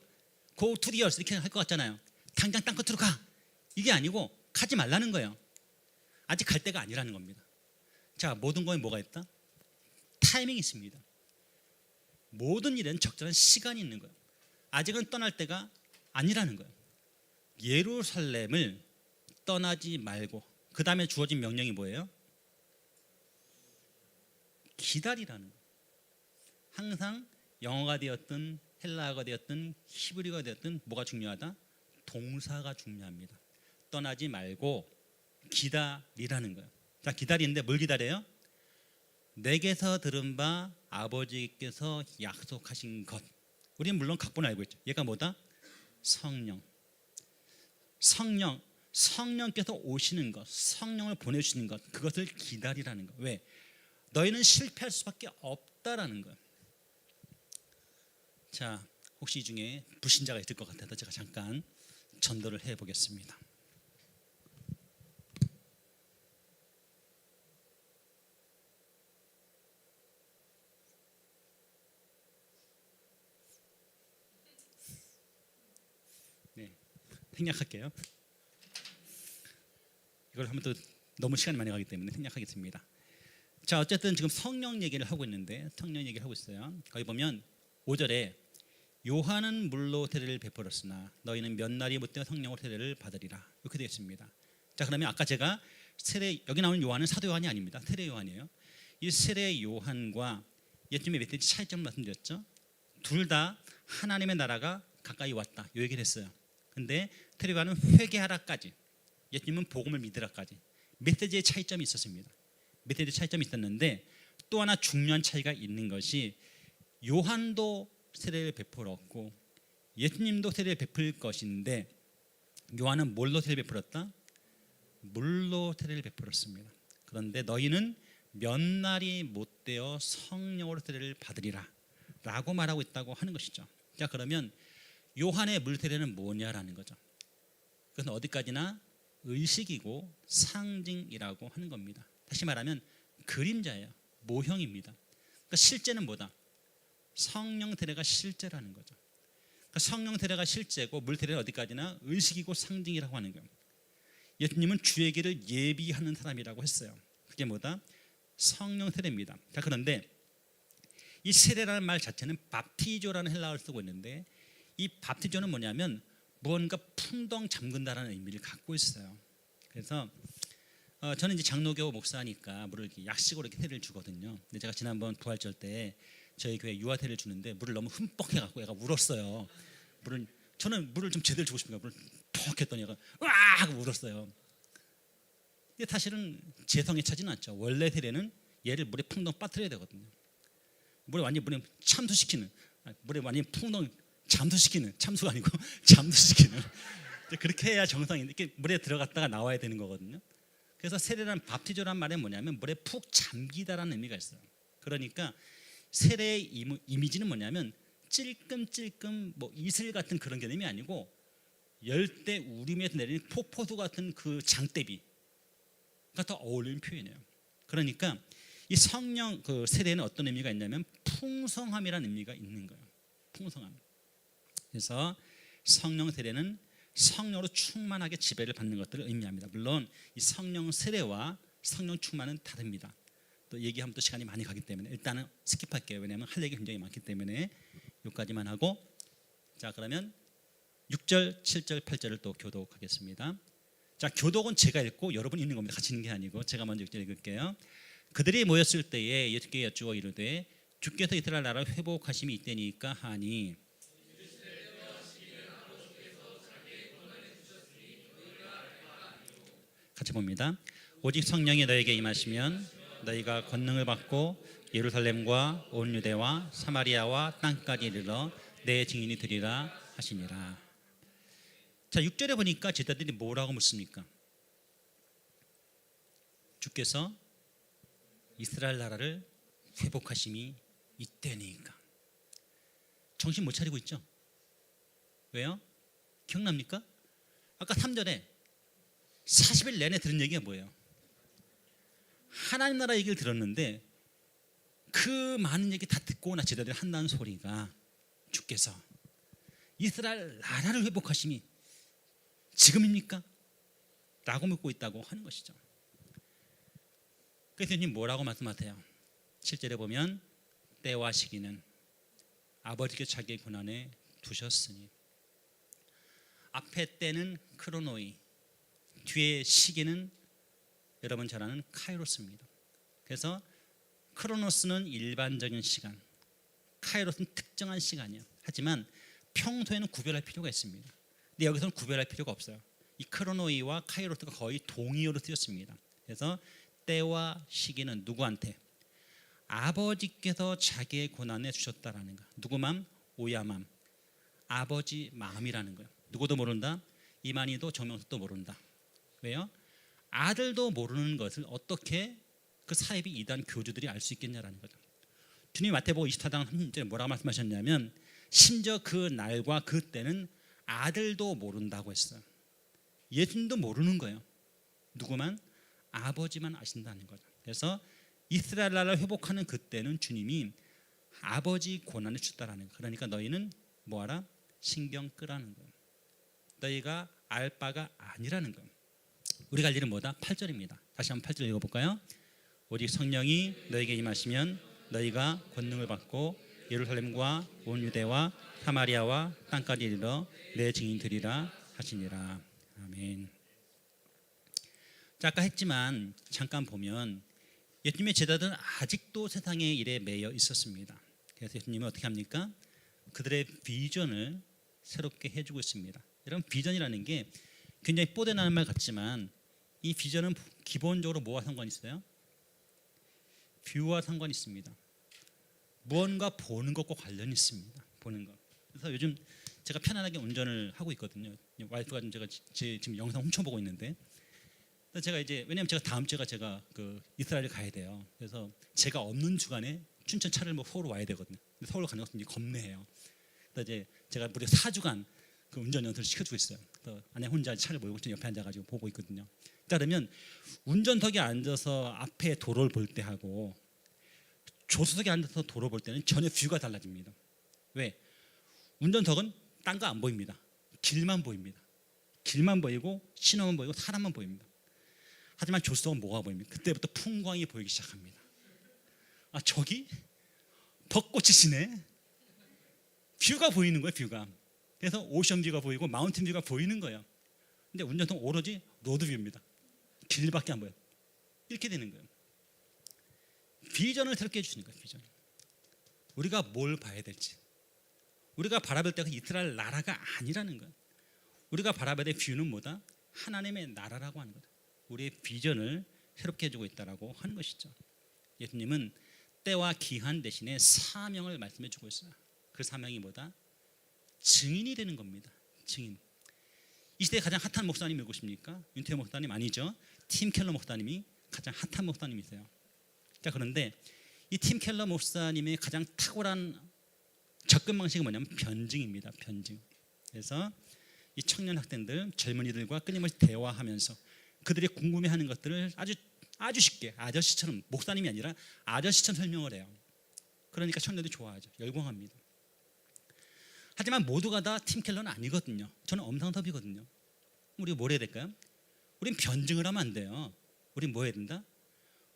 go to the earth 이렇게 할 것 같잖아요. 당장 땅 끝으로 가. 이게 아니고 가지 말라는 거예요. 아직 갈 때가 아니라는 겁니다. 자, 모든 거에 뭐가 있다? 타이밍이 있습니다. 모든 일에는 적절한 시간이 있는 거예요. 아직은 떠날 때가 아니라는 거예요. 예루살렘을 떠나지 말고 그 다음에 주어진 명령이 뭐예요? 기다리라는 거예요. 항상 영어가 되었든 헬라어가 되었든 히브리어가 되었든 뭐가 중요하다? 동사가 중요합니다. 떠나지 말고 기다리라는 거예요. 자, 기다리는데 뭘 기다려요? 내게서 들은 바 아버지께서 약속하신 것. 우리는 물론 각본을 알고 있죠. 얘가 뭐다? 성령. 성령께서 오시는 것, 성령을 보내주시는 것, 그것을 기다리라는 것. 왜? 너희는 실패할 수밖에 없다라는 거예요. 자, 혹시 이 중에 불신자가 있을 것 같아서 제가 잠깐 전도를 해보겠습니다. 네, 생략할게요. 이걸 하면 또 너무 시간이 많이 가기 때문에 생략하겠습니다. 자, 어쨌든 지금 성령 얘기를 하고 있는데 성령 얘기를 하고 있어요. 거기 보면 5절에 요한은 물로 세례를 베풀었으나 너희는 몇 날이 못되어 성령으로 세례를 받으리라. 이렇게 되어 있습니다. 자, 그러면 아까 제가 세례, 여기 나오는 요한은 사도 요한이 아닙니다. 세례 요한이에요. 이 세례 요한과 예수님의 메시지 차이점을 말씀드렸죠. 둘 다 하나님의 나라가 가까이 왔다, 이 얘기를 했어요. 근데 세례 요한은 회개하라까지, 예수님은 복음을 믿으라까지 메시지의 차이점이 있었습니다. 메시지 차이점이 있었는데 또 하나 중요한 차이가 있는 것이 요한도 세례를 베풀었고 예수님도 세례를 베풀 것인데 요한은 뭘로 세례를 베풀었다? 물로 세례를 베풀었습니다. 그런데 너희는 몇 날이 못되어 성령으로 세례를 받으리라 라고 말하고 있다고 하는 것이죠. 자, 그러면 요한의 물 세례는 뭐냐라는 거죠. 그것은 어디까지나 의식이고 상징이라고 하는 겁니다. 다시 말하면 그림자예요. 모형입니다. 그러니까 실제는 뭐다? 성령 세례가 실제라는 거죠. 그러니까 성령 세례가 실제고 물 세례는 어디까지나 의식이고 상징이라고 하는 거예요. 예수님은 주의 길을 예비하는 사람이라고 했어요. 그게 뭐다? 성령 세례입니다. 자, 그런데 이 세례라는 말 자체는 밥티조라는 헬라어를 쓰고 있는데 이 밥티조는 뭐냐면 무언가 풍덩 잠근다라는 의미를 갖고 있어요. 그래서 저는 이제 장로교 목사니까 물을 이렇게 약식으로 이렇게 세례를 주거든요. 근데 제가 지난번 부활절 때 저희 교회 유아 세례를 주는데 물을 너무 흠뻑 해갖고 얘가 울었어요. 저는 물을 좀 제대로 주고 싶으니까 물을 톡 했더니 얘가 으아 하고 울었어요. 근데 사실은 제 성에 차지는 않죠. 원래 세례는 얘를 물에 풍덩 빠뜨려야 되거든요. 물에 참수시키는, 물에 완전히 풍덩 잠수시키는, 참수가 아니고 잠수시키는, 그렇게 해야 정상인데 이렇게 물에 들어갔다가 나와야 되는 거거든요. 그래서 세례란 밥티조란 말은 뭐냐면 물에 푹 잠기다라는 의미가 있어요. 그러니까 세례의 이미지는 뭐냐면 찔끔찔끔 뭐 이슬 같은 그런 개념이 아니고 열대 우림에서 내리는 폭포수 같은 그 장대비가 더 어울리는 표현이에요. 그러니까 이 성령 그 세례는 어떤 의미가 있냐면 풍성함이라는 의미가 있는 거예요. 풍성함. 그래서 성령 세례는 성령으로 충만하게 지배를 받는 것들을 의미합니다. 물론 이 성령 세례와 성령 충만은 다릅니다. 또 얘기하면 또 시간이 많이 가기 때문에 일단은 스킵할게요. 왜냐하면 할 얘기 굉장히 많기 때문에 여기까지만 하고, 자 그러면 6절, 7절, 8절을 또 교독하겠습니다. 자, 교독은 제가 읽고 여러분 읽는 겁니다. 같이 읽는 게 아니고 제가 먼저 6절 읽을게요. 그들이 모였을 때에 예수께 여쭈어 이르되 주께서 이스라엘 나라를 회복하심이 이때니까 하니, 같이 봅니다. 오직 성령이 너에게 임하시면 너희가 권능을 받고 예루살렘과 온 유대와 사마리아와 땅까지 이르러 내 증인이 되리라 하시니라. 자, 6절에 보니까 제자들이 뭐라고 묻습니까? 주께서 이스라엘 나라를 회복하심이 이때니까. 정신 못 차리고 있죠? 왜요? 기억납니까? 아까 3절에 40일 내내 들은 얘기가 뭐예요? 하나님 나라 얘기를 들었는데 그 많은 얘기 다 듣고 나 제자들이 한다는 소리가 주께서 이스라엘 나라를 회복하심이 지금입니까? 라고 묻고 있다고 하는 것이죠. 그래서 예수님 뭐라고 말씀하세요? 7절에 보면 때와 시기는 아버지께 자기의 권한에 두셨으니, 앞에 때는 크로노이, 뒤에 시기는 여러분 잘 아는 카이로스입니다. 그래서 크로노스는 일반적인 시간, 카이로스는 특정한 시간이에요. 하지만 평소에는 구별할 필요가 있습니다. 근데 여기서는 구별할 필요가 없어요. 이 크로노이와 카이로스가 거의 동의어로 쓰였습니다. 그래서 때와 시기는 누구한테? 아버지께서 자기의 권한에 주셨다라는 거. 누구 맘? 오야맘. 아버지 마음이라는 거예요. 누구도 모른다. 이만희도 정명석도 모른다. 왜요? 아들도 모르는 것을 어떻게 그 사이비 이단 교주들이 알 수 있겠냐라는 거죠. 주님이 마태복음 24장 3절에 뭐라고 말씀하셨냐면 심지어 그 날과 그 때는 아들도 모른다고 했어요. 예수님도 모르는 거예요. 누구만? 아버지만 아신다는 거죠. 그래서 이스라엘 나라를 회복하는 그때는 주님이 아버지 권한을 주셨다라는 거예요. 그러니까 너희는 뭐하라? 신경 끄라는 거예요. 너희가 알 바가 아니라는 거예요. 우리가 할 일은 뭐다? 8절입니다. 다시 한번 8절 읽어볼까요? 오직 성령이 너에게 임하시면 너희가 권능을 받고 예루살렘과 온 유대와 사마리아와 땅까지 이르러 내 증인 되리라 하시니라. 아멘. 자, 아까 했지만 잠깐 보면 예수님의 제자들은 아직도 세상의 일에 매여 있었습니다. 그래서 예수님은 어떻게 합니까? 그들의 비전을 새롭게 해주고 있습니다. 여러분, 비전이라는 게 굉장히 뽀대나는 말 같지만 이 비전은 기본적으로 뭐와 상관이 있어요? 뷰와 상관이 있습니다. 무언가 보는 것과 관련이 있습니다. 보는 것. 그래서 요즘 제가 편안하게 운전을 하고 있거든요. 와이프가 제가 지금 영상 훔쳐보고 있는데, 제가 이제 왜냐면 제가 다음 주가 제가 그 이스라엘에 가야 돼요. 그래서 제가 없는 주간에 춘천 차를 뭐 서울 와야 되거든요. 근데 서울 가는 것은 겁내해요. 그래서 이제 제가 무려 4주간 그 운전 연수를 시켜주고 있어요. 그래서 아내 혼자 차를 몰고 옆에 앉아가지고 보고 있거든요. 따르면 운전석에 앉아서 앞에 도로를 볼 때 하고 조수석에 앉아서 도로 볼 때는 전혀 뷰가 달라집니다. 왜? 운전석은 딴 거 안 보입니다. 길만 보입니다. 길만 보이고 신호만 보이고 사람만 보입니다. 하지만 조수석은 뭐가 보입니까? 그때부터 풍광이 보이기 시작합니다. 아, 저기 벚꽃이 지네. 뷰가 보이는 거예요. 뷰가. 그래서 오션 뷰가 보이고 마운틴 뷰가 보이는 거예요. 근데 운전통 오로지 로드 뷰입니다. 길밖에 안 보여요. 이렇게 되는 거예요. 비전을 새롭게 해주시는 거예요. 비전. 우리가 뭘 봐야 될지, 우리가 바라볼 때가 이스라엘 나라가 아니라는 거예요. 우리가 바라봐야 될 뷰는 뭐다? 하나님의 나라라고 하는 거다. 우리의 비전을 새롭게 해주고 있다라고 하는 것이죠. 예수님은 때와 기한 대신에 사명을 말씀해 주고 있어요. 그 사명이 뭐다? 증인이 되는 겁니다. 증인. 이 시대에 가장 핫한 목사님 누구십니까? 윤태호 목사님 아니죠. 팀 켈러 목사님이 가장 핫한 목사님이세요. 자, 그런데 이 팀 켈러 목사님의 가장 탁월한 접근 방식은 뭐냐면 변증입니다. 변증. 그래서 이 청년 학생들, 젊은이들과 끊임없이 대화하면서 그들이 궁금해하는 것들을 아주 쉽게 아저씨처럼, 목사님이 아니라 아저씨처럼 설명을 해요. 그러니까 청년들이 좋아하죠. 열광합니다. 하지만 모두가 다 팀 켈러는 아니거든요. 저는 엄상섭이거든요. 우리가 뭘 해야 될까요? 우린 변증을 하면 안 돼요. 우린 뭐 해야 된다?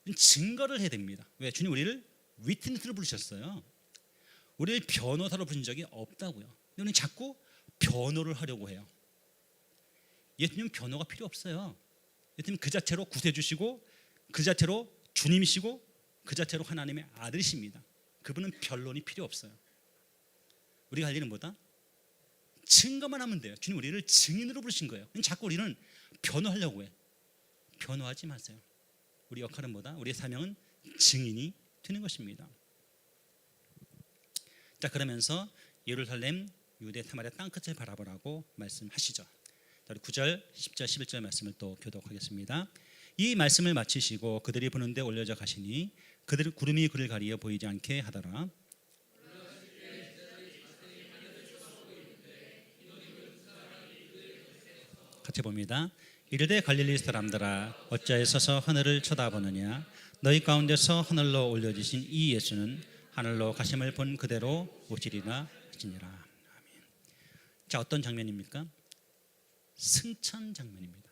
우린 증거를 해야 됩니다. 왜? 주님 우리를 위트니스로 부르셨어요. 우리를 변호사로 부른 적이 없다고요. 근데 우리는 자꾸 변호를 하려고 해요. 예수님은 변호가 필요 없어요. 예수님은 그 자체로 구세주시고, 그 자체로 주님이시고, 그 자체로 하나님의 아들이십니다. 그분은 변론이 필요 없어요. 우리가 할 일은 뭐다? 증거만 하면 돼요. 주님 우리를 증인으로 부르신 거예요. 자꾸 우리는 변호하려고 해. 변호하지 마세요. 우리 역할은 뭐다? 우리의 사명은 증인이 되는 것입니다. 자, 그러면서 예루살렘 유대 사마리아 땅끝을 바라보라고 말씀하시죠. 자, 우리 9절, 10절, 11절 말씀을 또 교독하겠습니다. 이 말씀을 마치시고 그들이 보는 데 올려져 가시니 그들 구름이 그를 가리어 보이지 않게 하더라. 같이 봅니다. 이르되 갈릴리 사람들아 어찌하여 서서 하늘을 쳐다보느냐. 너희 가운데서 하늘로 올려지신 이 예수는 하늘로 가심을 본 그대로 오시리라 하시니라. 아멘. 자, 어떤 장면입니까? 승천 장면입니다.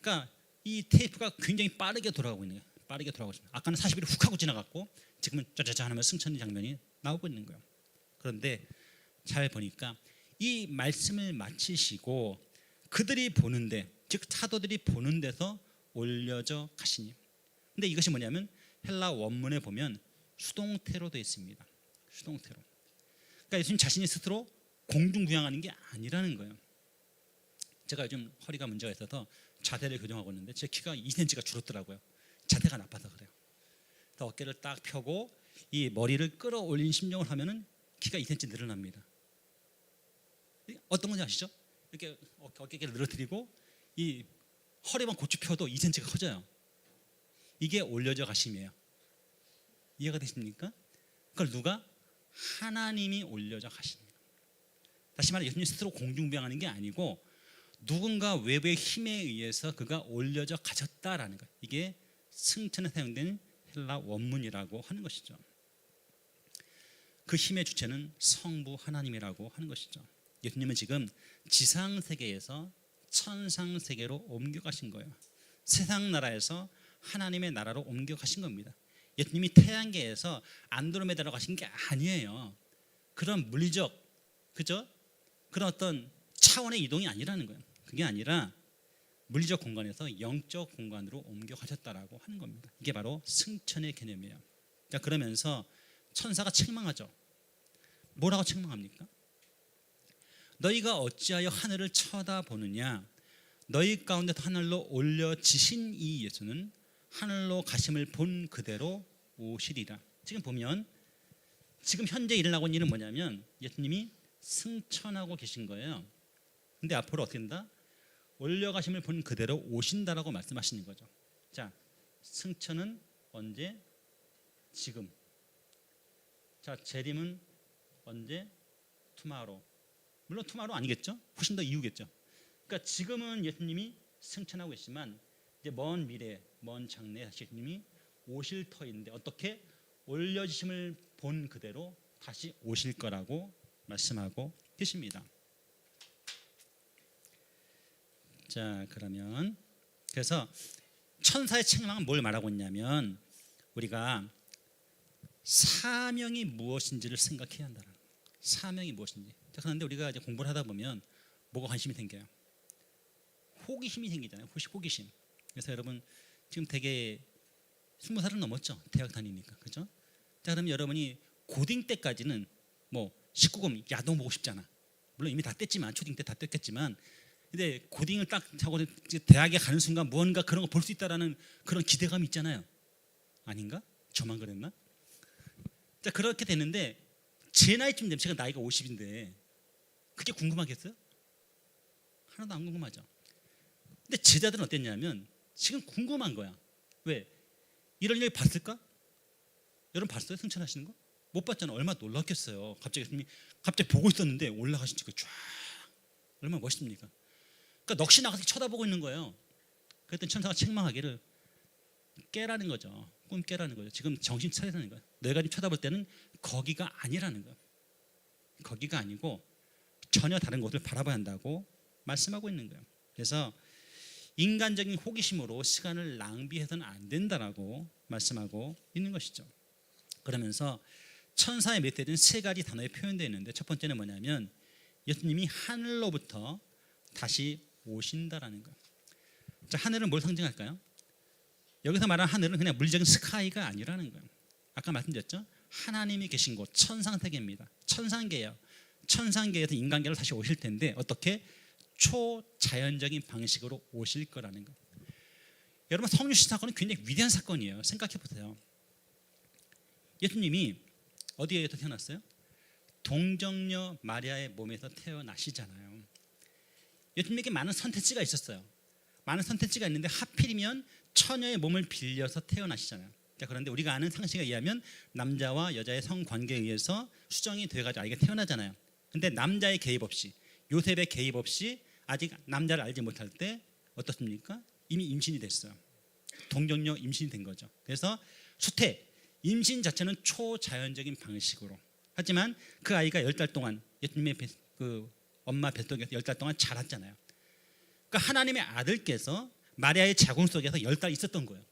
그러니까 이 테이프가 굉장히 빠르게 돌아가고 있는 거예요. 빠르게 돌아가고 있습니다. 아까는 40일이 훅 하고 지나갔고 지금은 짜자자 하면 승천 장면이 나오고 있는 거예요. 그런데 잘 보니까 이 말씀을 마치시고 그들이 보는데, 즉 사도들이 보는 데서 올려져 가시니. 근데 이것이 뭐냐면 헬라 원문에 보면 수동태로 되어 있습니다. 수동태로. 그러니까 예수님 자신이 스스로 공중부양하는 게 아니라는 거예요. 제가 요즘 허리가 문제가 있어서 자세를 교정하고 있는데 제 키가 2cm가 줄었더라고요. 자세가 나빠서 그래요. 그래서 어깨를 딱 펴고 이 머리를 끌어올린 심정을 하면은 키가 2cm 늘어납니다. 어떤 건지 아시죠? 이렇게 어깨를 늘어뜨리고 이 허리만 고추 펴도 2cm가 커져요. 이게 올려져 가심이에요. 이해가 되십니까? 그걸 누가? 하나님이 올려져 가십니다. 다시 말해 예수님 스스로 공중부양하는 게 아니고 누군가 외부의 힘에 의해서 그가 올려져 가셨다라는 것. 이게 승천에 사용된 헬라 원문이라고 하는 것이죠. 그 힘의 주체는 성부 하나님이라고 하는 것이죠. 예수님은 지금 지상 세계에서 천상 세계로 옮겨가신 거예요. 세상 나라에서 하나님의 나라로 옮겨가신 겁니다. 예수님이 태양계에서 안드로메다로 가신 게 아니에요. 그런 물리적, 그죠? 그런 어떤 차원의 이동이 아니라는 거예요. 그게 아니라 물리적 공간에서 영적 공간으로 옮겨가셨다라고 하는 겁니다. 이게 바로 승천의 개념이에요. 자, 그러면서 천사가 책망하죠. 뭐라고 책망합니까? 너희가 어찌하여 하늘을 쳐다보느냐. 너희 가운데서 하늘로 올려지신 이 예수는 하늘로 가심을 본 그대로 오시리라. 지금 보면 지금 현재 일어나고 있는 일은 뭐냐면 예수님이 승천하고 계신 거예요. 근데 앞으로 어떻게 된다? 올려가심을 본 그대로 오신다라고 말씀하시는 거죠. 자, 승천은 언제? 지금. 자, 재림은 언제? 투마로. 물론 투마로 아니겠죠? 훨씬 더 이후겠죠. 그러니까 지금은 예수님이 승천하고 계시지만 이제 먼 미래, 먼 장래에 예수님이 오실 터인데 어떻게? 올려지심을 본 그대로 다시 오실 거라고 말씀하고 계십니다. 자, 그러면 그래서 천사의 책망은 뭘 말하고 있냐면 우리가 사명이 무엇인지를 생각해야 한다는 거예요. 사명이 무엇인지. 자, 그런데 우리가 이제 공부를 하다 보면 뭐가 관심이 생겨요? 호기심이 생기잖아요. 호기심. 그래서 여러분 지금 되게 20살은 넘었죠. 대학 다니니까. 그죠? 자, 그러면 여러분이 고딩 때까지는 뭐 19금 야동 보고 싶잖아. 물론 이미 다 뗐지만 초딩 때 다 뗐겠지만 근데 고딩을 딱 하고 대학에 가는 순간 무언가 그런 거 볼 수 있다라는 그런 기대감이 있잖아요. 아닌가? 저만 그랬나? 자, 그렇게 되는데 제 나이쯤 되면 제가 나이가 50인데 그게 궁금하겠어요? 하나도 안 궁금하죠. 근데 제자들은 어땠냐면 지금 궁금한 거야. 왜? 이런 일 봤을까? 여러분 봤어요? 승천하시는 거? 못 봤잖아. 얼마나 놀랐겠어요. 갑자기 보고 있었는데 올라가신 지가 쫙 얼마나 멋있습니까? 그러니까 넋이 나가서 쳐다보고 있는 거예요. 그랬더니 천사가 책망하기를 깨라는 거죠. 꿈 깨라는 거죠. 지금 정신 차리라는 거예요. 너희가 지금 쳐다볼 때는 거기가 아니라는 거예요. 거기가 아니고 전혀 다른 곳을 바라봐야 한다고 말씀하고 있는 거예요. 그래서 인간적인 호기심으로 시간을 낭비해서는 안 된다라고 말씀하고 있는 것이죠. 그러면서 천사의 메시지는 세 가지 단어에 표현되어 있는데 첫 번째는 뭐냐면 예수님이 하늘로부터 다시 오신다라는 거예요. 자, 하늘은 뭘 상징할까요? 여기서 말하는 하늘은 그냥 물리적인 스카이가 아니라는 거예요. 아까 말씀드렸죠? 하나님이 계신 곳 천상세계입니다. 천상계예요. 천상계에서 인간계로 다시 오실 텐데 어떻게? 초자연적인 방식으로 오실 거라는 거예요. 여러분 성육신 사건은 굉장히 위대한 사건이에요. 생각해 보세요. 예수님이 어디에서 태어났어요? 동정녀 마리아의 몸에서 태어나시잖아요. 예수님에게 많은 선택지가 있었어요. 많은 선택지가 있는데 하필이면 처녀의 몸을 빌려서 태어나시잖아요. 자, 그런데 우리가 아는 상식에 의하면 남자와 여자의 성관계에 의해서 수정이 돼가지고 아이가 태어나잖아요. 근데 남자의 개입 없이 요셉의 개입 없이 아직 남자를 알지 못할 때 어떻습니까? 이미 임신이 됐어요. 동정녀 임신이 된 거죠. 그래서 수태 임신 자체는 초자연적인 방식으로 하지만 그 아이가 10달 동안 예수님의 그 엄마 뱃속에서 10달 동안 자랐잖아요. 그러니까 하나님의 아들께서 마리아의 자궁 속에서 10달 있었던 거예요.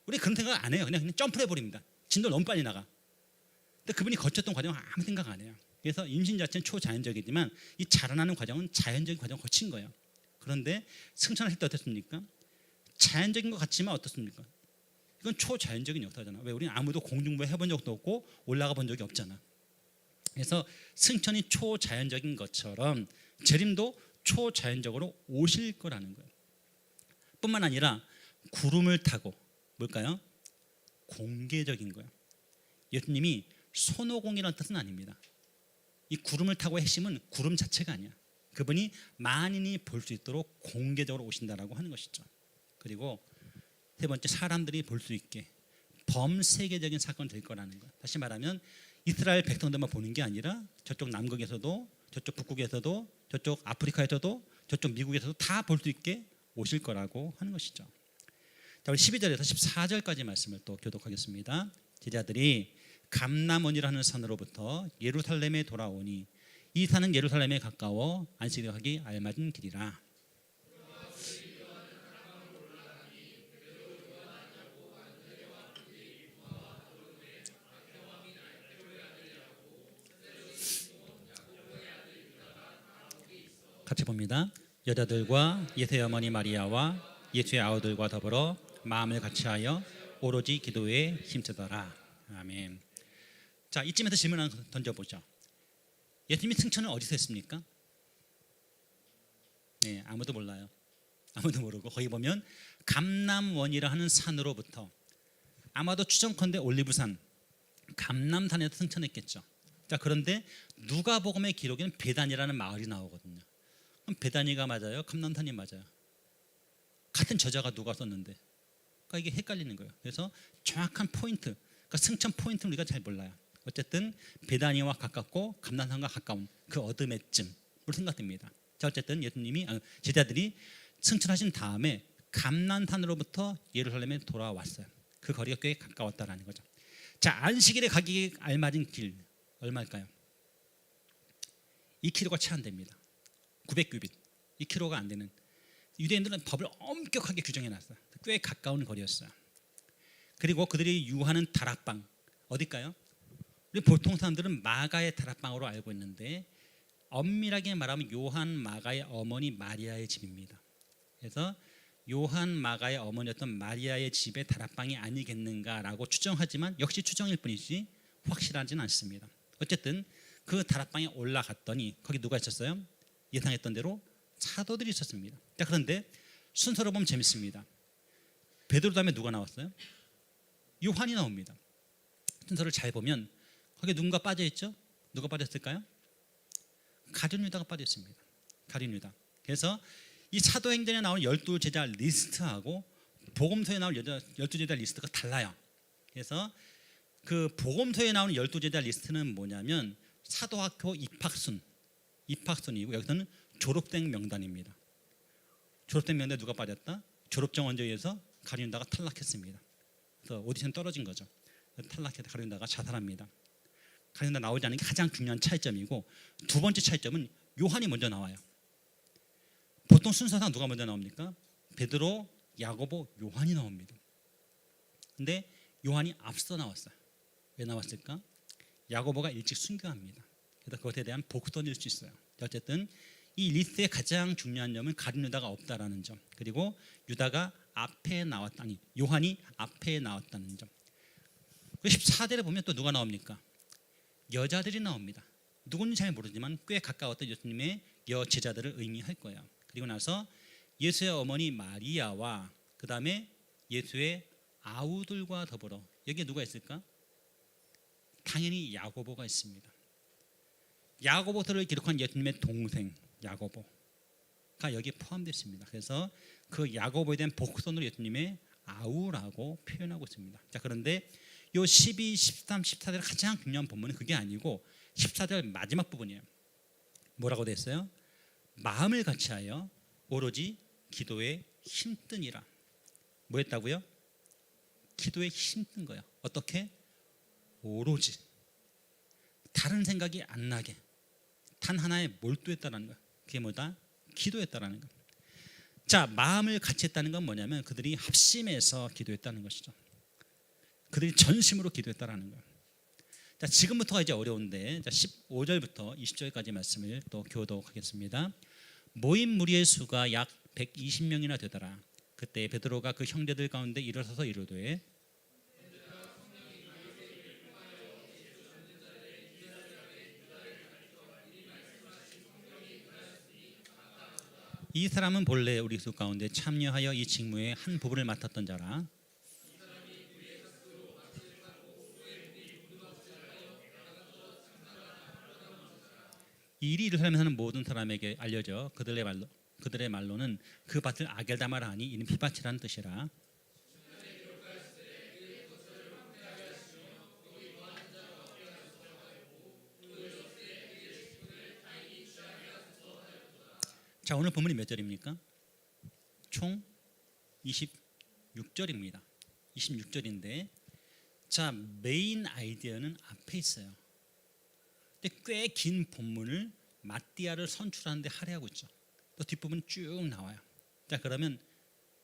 우리 그런 생각 안 해요. 그냥 점프를 해버립니다. 진도 너무 빨리 나가. 근데 그분이 거쳤던 과정은 아무 생각 안 해요. 그래서 임신 자체는 초자연적이지만 이 자라나는 과정은 자연적인 과정을 거친 거예요. 그런데 승천하실 때 어떻습니까? 자연적인 것 같지만 어떻습니까? 이건 초자연적인 역사잖아. 왜? 우리는 아무도 공중부에 해본 적도 없고 올라가 본 적이 없잖아. 그래서 승천이 초자연적인 것처럼 재림도 초자연적으로 오실 거라는 거예요. 뿐만 아니라 구름을 타고 뭘까요? 공개적인 거예요. 예수님이 손오공이라는 뜻은 아닙니다. 이 구름을 타고의 핵심은 구름 자체가 아니야. 그분이 만인이 볼 수 있도록 공개적으로 오신다라고 하는 것이죠. 그리고 세 번째, 사람들이 볼 수 있게 범세계적인 사건이 될 거라는 거. 다시 말하면 이스라엘 백성들만 보는 게 아니라 저쪽 남극에서도 저쪽 북극에서도 저쪽 아프리카에서도 저쪽 미국에서도 다 볼 수 있게 오실 거라고 하는 것이죠. 자, 우리 12절에서 14절까지 말씀을 또 교독하겠습니다. 제자들이 감람원이라는 산으로부터 예루살렘에 돌아오니 이 산은 예루살렘에 가까워 안식하기 알맞은 길이라. 같이 봅니다. 여자들과 예수의 어머니 마리아와 예수의 아우들과 더불어 마음을 같이하여 오로지 기도에 힘쓰더라. 아멘. 자, 이쯤에서 질문 하나 던져보죠. 예수님이 승천을 어디서 했습니까? 네, 아무도 몰라요. 아무도 모르고 거기 보면 감람원이라 하는 산으로부터 아마도 추정컨대 올리브산 감람산에서 승천했겠죠. 자, 그런데 누가복음의 기록에는 베단이라는 마을이 나오거든요. 그럼 베다니가 맞아요? 감람산이 맞아요? 같은 저자가 누가 썼는데 그러니까 이게 헷갈리는 거예요. 그래서 정확한 포인트, 그러니까 승천 포인트는 우리가 잘 몰라요. 어쨌든 베다니와 가깝고 감람산과 가까운 그 어둠의쯤으로 생각됩니다. 자, 어쨌든 예수님이 제자들이 승천하신 다음에 감람산으로부터 예루살렘에 돌아왔어요. 그 거리가 꽤 가까웠다라는 거죠. 자, 안식일에 가기 알맞은 길 얼마일까요? 2km가 채 안 됩니다. 900규빗. 2km가 안 되는. 유대인들은 법을 엄격하게 규정해놨어요. 꽤 가까운 거리였어요. 그리고 그들이 유하는 다락방 어딜까요? 우리 보통 사람들은 마가의 다락방으로 알고 있는데 엄밀하게 말하면 요한 마가의 어머니 마리아의 집입니다. 그래서 요한 마가의 어머니였던 마리아의 집의 다락방이 아니겠는가라고 추정하지만 역시 추정일 뿐이지 확실하지는 않습니다. 어쨌든 그 다락방에 올라갔더니 거기 누가 있었어요? 예상했던 대로 사도들이 있었습니다. 자, 그런데 순서로 보면 재밌습니다. 베드로 다음에 누가 나왔어요? 요한이 나옵니다. 순서를 잘 보면 거기에 누군가 빠져있죠? 누가 빠졌을까요? 가룟 유다가 빠졌습니다. 가룟 유다. 그래서 이 사도행전에 나오는 12제자 리스트하고 복음서에 나오는 12제자 리스트가 달라요. 그래서 그 복음서에 나오는 12제자 리스트는 뭐냐면 사도학교 입학순이고 여기서는 졸업생 명단입니다. 졸업생 명단에 누가 빠졌다? 졸업정원제에 의해서 가룟 유다가 탈락했습니다. 그래서 오디션 떨어진 거죠. 탈락해서 가룟 유다가 자살합니다. 가룟 유다 나오지 않은 게 가장 중요한 차이점이고, 두 번째 차이점은 요한이 먼저 나와요. 보통 순서상 누가 먼저 나옵니까? 베드로, 야고보, 요한이 나옵니다. 근데 요한이 앞서 나왔어요. 왜 나왔을까? 야고보가 일찍 순교합니다. 그래서 그것에 대한 복선일 수 있어요. 어쨌든 이 리스트의 가장 중요한 점은 가룟 유다가 없다라는 점, 그리고 유다가 앞에 나왔다니 요한이 앞에 나왔다는 점. 14절에 보면 또 누가 나옵니까? 여자들이 나옵니다. 누군지 잘 모르지만 꽤 가까웠던 예수님의 여제자들을 의미할 거예요. 그리고 나서 예수의 어머니 마리아와 그 다음에 예수의 아우들과 더불어 여기에 누가 있을까? 당연히 야고보가 있습니다. 야고보서를 기록한 예수님의 동생 야고보가 여기에 포함되어 있습니다. 그래서 그 야고보에 대한 복선으로 예수님의 아우라고 표현하고 있습니다. 자, 그런데 요 12, 13, 14절 가장 중요한 본문은 그게 아니고 14절 마지막 부분이에요. 뭐라고 됐어요? 마음을 같이하여 오로지 기도에 힘쓰니라. 뭐 했다고요? 기도에 힘쓴 거예요. 어떻게? 오로지 다른 생각이 안 나게 단 하나에 몰두했다는 거예요. 그게 뭐다? 기도했다라는 거예요. 자, 마음을 같이 했다는 건 뭐냐면 그들이 합심해서 기도했다는 것이죠. 그들이 전심으로 기도했다라는 거예요. 자, 지금부터가 이제 어려운데, 자, 15절부터 20절까지 말씀을 또 교도록 하겠습니다. 모인 무리의 수가 약 120명이나 되더라. 그때 베드로가 그 형제들 가운데 일어서서 이르되 이 사람은 본래 우리 수 가운데 참여하여 이 직무의 한 부분을 맡았던 자라. 이 일이 이르하면 하는 모든 사람에게 알려져 그들의 말로는 그 밭을 아겔다마라 하니 이는 피밭이라는 뜻이라. 자, 오늘 본문이 몇 절입니까? 총 26절입니다. 26절인데, 자, 메인 아이디어는 앞에 있어요. 근데 꽤 긴 본문을 마띠아를 선출하는데 할애하고 있죠. 또 뒷부분 쭉 나와요. 자, 그러면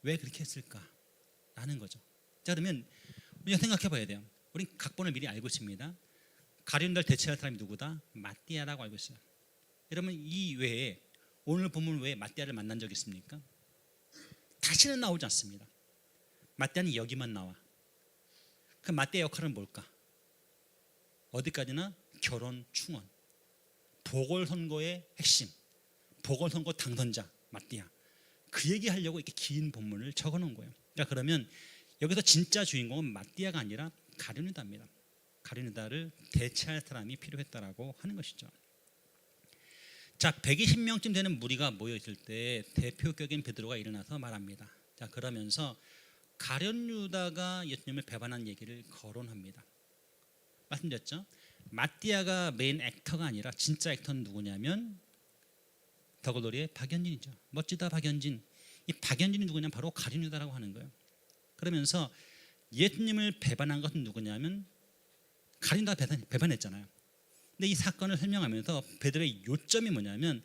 왜 그렇게 했을까라는 거죠. 자, 그러면 우리가 생각해 봐야 돼요. 우린 각본을 미리 알고 있습니다. 가룟 유다를 대체할 사람이 누구다? 마띠아라고 알고 있어요. 여러분, 이 외에 오늘 본문 외에 마띠아를 만난 적 있습니까? 다시는 나오지 않습니다. 마띠아는 여기만 나와. 그 마띠아 역할은 뭘까? 어디까지나 결혼 충원, 보궐선거의 핵심, 보궐선거 당선자 마띠아, 그 얘기하려고 이렇게 긴 본문을 적어놓은 거예요. 자, 그러면 여기서 진짜 주인공은 마띠아가 아니라 가룟 유다입니다. 가룟 유다를 대체할 사람이 필요했다라고 하는 것이죠. 자, 120명쯤 되는 무리가 모여 있을 때 대표격인 베드로가 일어나서 말합니다. 자, 그러면서 가룟 유다가 예수님을 배반한 얘기를 거론합니다. 말씀드렸죠? 마띠아가 메인 액터가 아니라 진짜 액터는 누구냐면 더글로리의 박연진이죠. 멋지다 박연진. 이 박연진이 누구냐면 바로 가룟 유다라고 하는 거예요. 그러면서 예수님을 배반한 것은 누구냐면 가룟 유다가 배반했잖아요. 근데 이 사건을 설명하면서 베드로의 요점이 뭐냐면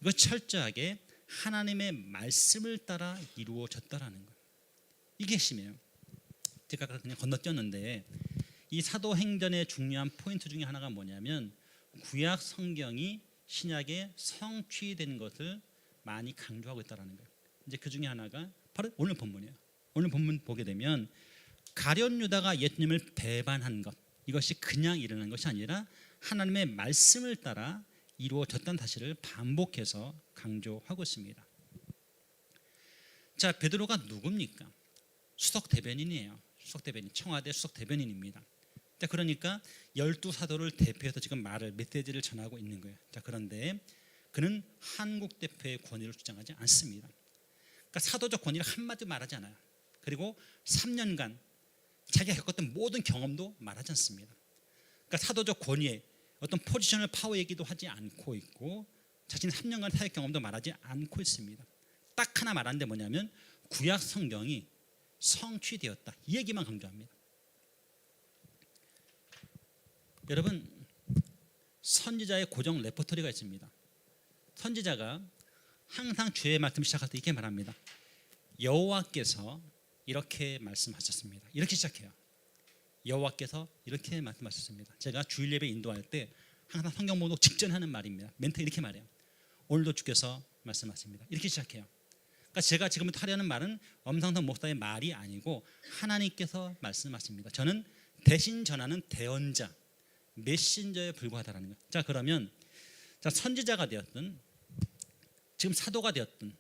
이거 철저하게 하나님의 말씀을 따라 이루어졌다라는 거예요. 이게 핵심이에요. 제가 그냥 건너뛰었는데 이 사도행전의 중요한 포인트 중에 하나가 뭐냐면 구약 성경이 신약에 성취된 것을 많이 강조하고 있다라는 거예요. 이제 그 중에 하나가 바로 오늘 본문이에요. 오늘 본문 보게 되면 가룟 유다가 예수님을 배반한 것, 이것이 그냥 일어난 것이 아니라 하나님의 말씀을 따라 이루어졌다는 사실을 반복해서 강조하고 있습니다. 자, 베드로가 누굽니까? 수석 대변인이에요. 수석 대변인, 청와대 수석 대변인입니다. 자, 그러니까 12사도를 대표해서 지금 메시지를 전하고 있는 거예요. 자, 그런데 그는 한국 대표의 권위를 주장하지 않습니다. 그러니까 사도적 권위를 한마디도 말하지 않아요. 그리고 3년간 자기가 겪었던 모든 경험도 말하지 않습니다. 그러니까 사도적 권위에 어떤 포지셔널 파워 얘기도 하지 않고 있고 자신의 3년간 사역 경험도 말하지 않고 있습니다. 딱 하나 말하는데 뭐냐면 구약 성경이 성취되었다, 이 얘기만 강조합니다. 여러분, 선지자의 고정 레퍼토리가 있습니다. 선지자가 항상 주의 말씀 시작할 때 이렇게 말합니다. 여호와께서 이렇게 말씀하셨습니다. 이렇게 시작해요. 여호와께서 이렇게 말씀하셨습니다. 제가 주일 예배 인도할 때 항상 성경 목록 직전 하는 말입니다. 멘트 이렇게 말해요. 오늘도 주께서 말씀하십니다. 이렇게 시작해요. 그러니까 제가 지금부터 하려는 말은 엄상선 목사의 말이 아니고 하나님께서 말씀하십니다. 저는 대신 전하는 대언자, 메신저에 불과하다라는 거예요. 자, 그러면 선지자가 되었든 지금 사도가 되었든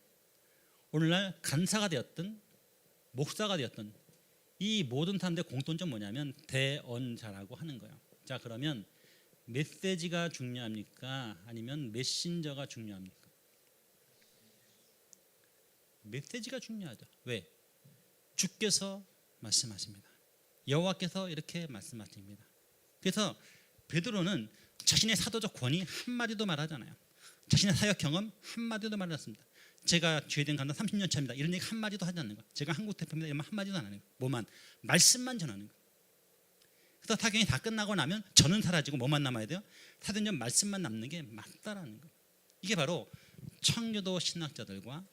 오늘날 간사가 되었든 목사가 되었든 이 모든 사람들의 공통점 뭐냐면 대언자라고 하는 거예요. 자, 그러면 메시지가 중요합니까? 아니면 메신저가 중요합니까? 메시지가 중요하죠. 왜? 주께서 말씀하십니다. 여호와께서 이렇게 말씀하십니다. 그래서 베드로는 자신의 사도적 권위 한마디도 말하잖아요. 자신의 사역 경험 한마디도 말하지 않습니다. 제가 주의된 간다 30년 차입니다. 이런 얘기 한마디도 하지 않는 거예요. 제가 한국 대표입니다. 이런 말 한마디도 안 하는 거예요. 뭐만? 말씀만 전하는 거예요. 그래서 사경이 다 끝나고 나면 저는 사라지고 뭐만 남아야 돼요? 사도행전 말씀만 남는 게 맞다라는 거예요. 이게 바로 청교도 신학자들과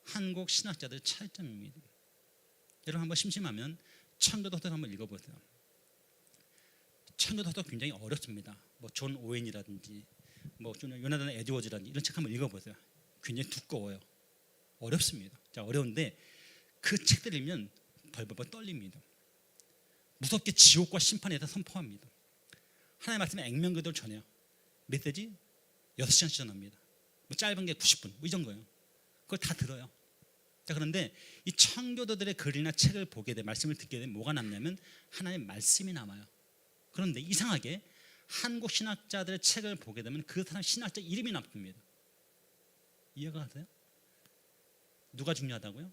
한국 신학자들의 차이점입니다. 여러분 한번 심심하면 청교도 서적 한번 읽어보세요. 청교도 서적 굉장히 어렵습니다. 뭐 존 오웬이라든지 뭐 요나단 에드워즈라든지 이런 책 한번 읽어보세요. 굉장히 두꺼워요. 어렵습니다. 자, 어려운데 그 책들 읽으면 벌벌 떨립니다. 무섭게 지옥과 심판에 대해서 선포합니다. 하나님의 말씀에 액면 그대로 전해요. 메시지 6시간씩 전합니다. 뭐 짧은 게 90분 뭐 이 정도예요. 그걸 다 들어요. 자, 그런데 이 청교도들의 글이나 책을 보게 돼 말씀을 듣게 되면 뭐가 남냐면 하나님의 말씀이 남아요. 그런데 이상하게 한국 신학자들의 책을 보게 되면 그 사람 신학자 이름이 남습니다. 이해가 가세요? 누가 중요하다고요?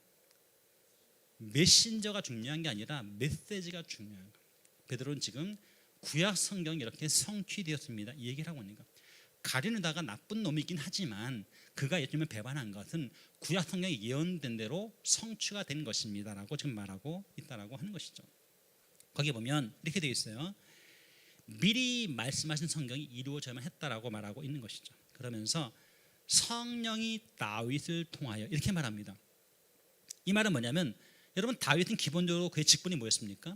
메신저가 중요한 게 아니라 메시지가 중요한 거예요. 베드로는 지금 구약 성경이 이렇게 성취되었습니다, 이 얘기를 하고 있는 거예요. 가룟 유다가 나쁜 놈이긴 하지만 그가 예수님을 배반한 것은 구약 성경이 예언된 대로 성취가 된 것입니다라고 지금 말하고 있다라고 하는 것이죠. 거기 보면 이렇게 되어 있어요. 미리 말씀하신 성경이 이루어져야만 했다라고 말하고 있는 것이죠. 그러면서 성령이 다윗을 통하여 이렇게 말합니다. 이 말은 뭐냐면 여러분, 다윗은 기본적으로 그의 직분이 뭐였습니까?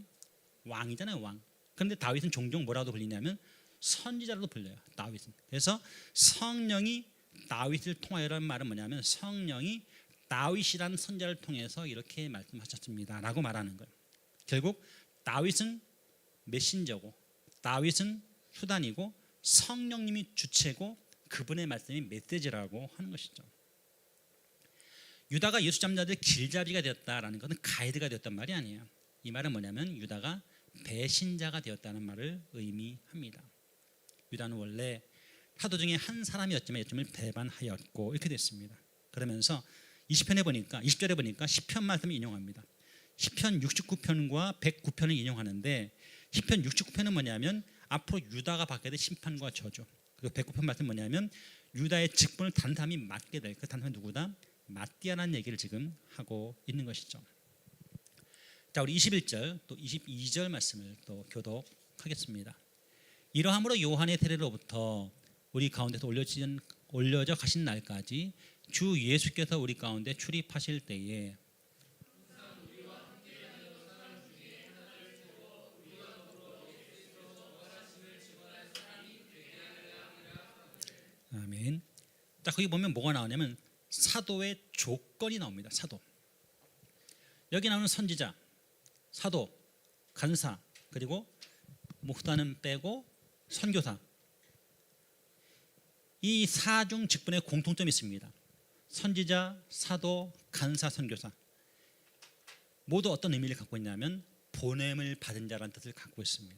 왕이잖아요, 왕. 그런데 다윗은 종종 뭐라고 불리냐면 선지자라도 불려요, 다윗은. 그래서 성령이 다윗을 통하여라는 말은 뭐냐면 성령이 다윗이라는 선지자를 통해서 이렇게 말씀하셨습니다라고 말하는 거예요. 결국 다윗은 메신저고 다윗은 수단이고 성령님이 주체고 그분의 말씀이 메시지라고 하는 것이죠. 유다가 예수 잡자들의 길잡이가 되었다라는 것은 가이드가 되었단 말이 아니에요. 이 말은 뭐냐면 유다가 배신자가 되었다는 말을 의미합니다. 유다는 원래 사도 중에 한 사람이었지만 예수님을 배반하였고 이렇게 됐습니다. 그러면서 20편에 보니까 20절에 보니까 시편 말씀을 인용합니다. 시편 69편과 109편을 인용하는데 시편 69편은 뭐냐면 앞으로 유다가 받게 될 심판과 저주, 그리고 109편 말씀은 뭐냐면 유다의 직분을 다른 사람이 맡게 될, 그 다른 사람이 누구다? 마띠아라는 얘기를 지금 하고 있는 것이죠. 자, 우리 21절 또 22절 말씀을 또 교독하겠습니다. 이러함으로 요한의 세례로부터 우리 가운데서 올려져 가신 날까지 주 예수께서 우리 가운데 출입하실 때에 아멘. 자, 거기 보면 뭐가 나오냐면 사도의 조건이 나옵니다. 사도. 여기 나오는 선지자, 사도, 간사, 그리고 목사는 빼고 선교사. 이 사중 직분에 공통점이 있습니다. 선지자, 사도, 간사, 선교사. 모두 어떤 의미를 갖고 있냐면 보냄을 받은 자라는 뜻을 갖고 있습니다.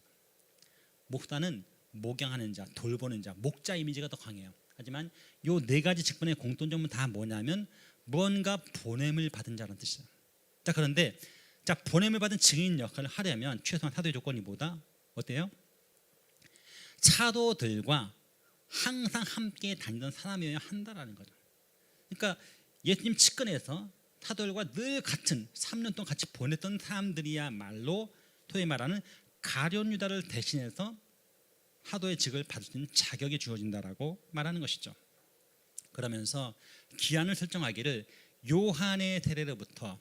목사는 목양하는 자, 돌보는 자, 목자 이미지가 더 강해요. 하지만 이 네 가지 직분의 공통점은 다 뭐냐면 무언가 보냄을 받은 자라는 뜻이에요. 자, 그런데 자, 보냄을 받은 증인 역할을 하려면 최소한 사도의 조건이 뭐다? 어때요? 사도들과 항상 함께 다니던 사람이어야 한다라는 거죠. 그러니까 예수님 측근에서 사도들과 늘 같은 3년 동안 같이 보냈던 사람들이야말로 소위 말하는 가룟 유다를 대신해서 사도의 직을 받을 수 있는 자격이 주어진다라고 말하는 것이죠. 그러면서 기한을 설정하기를 요한의 세례로부터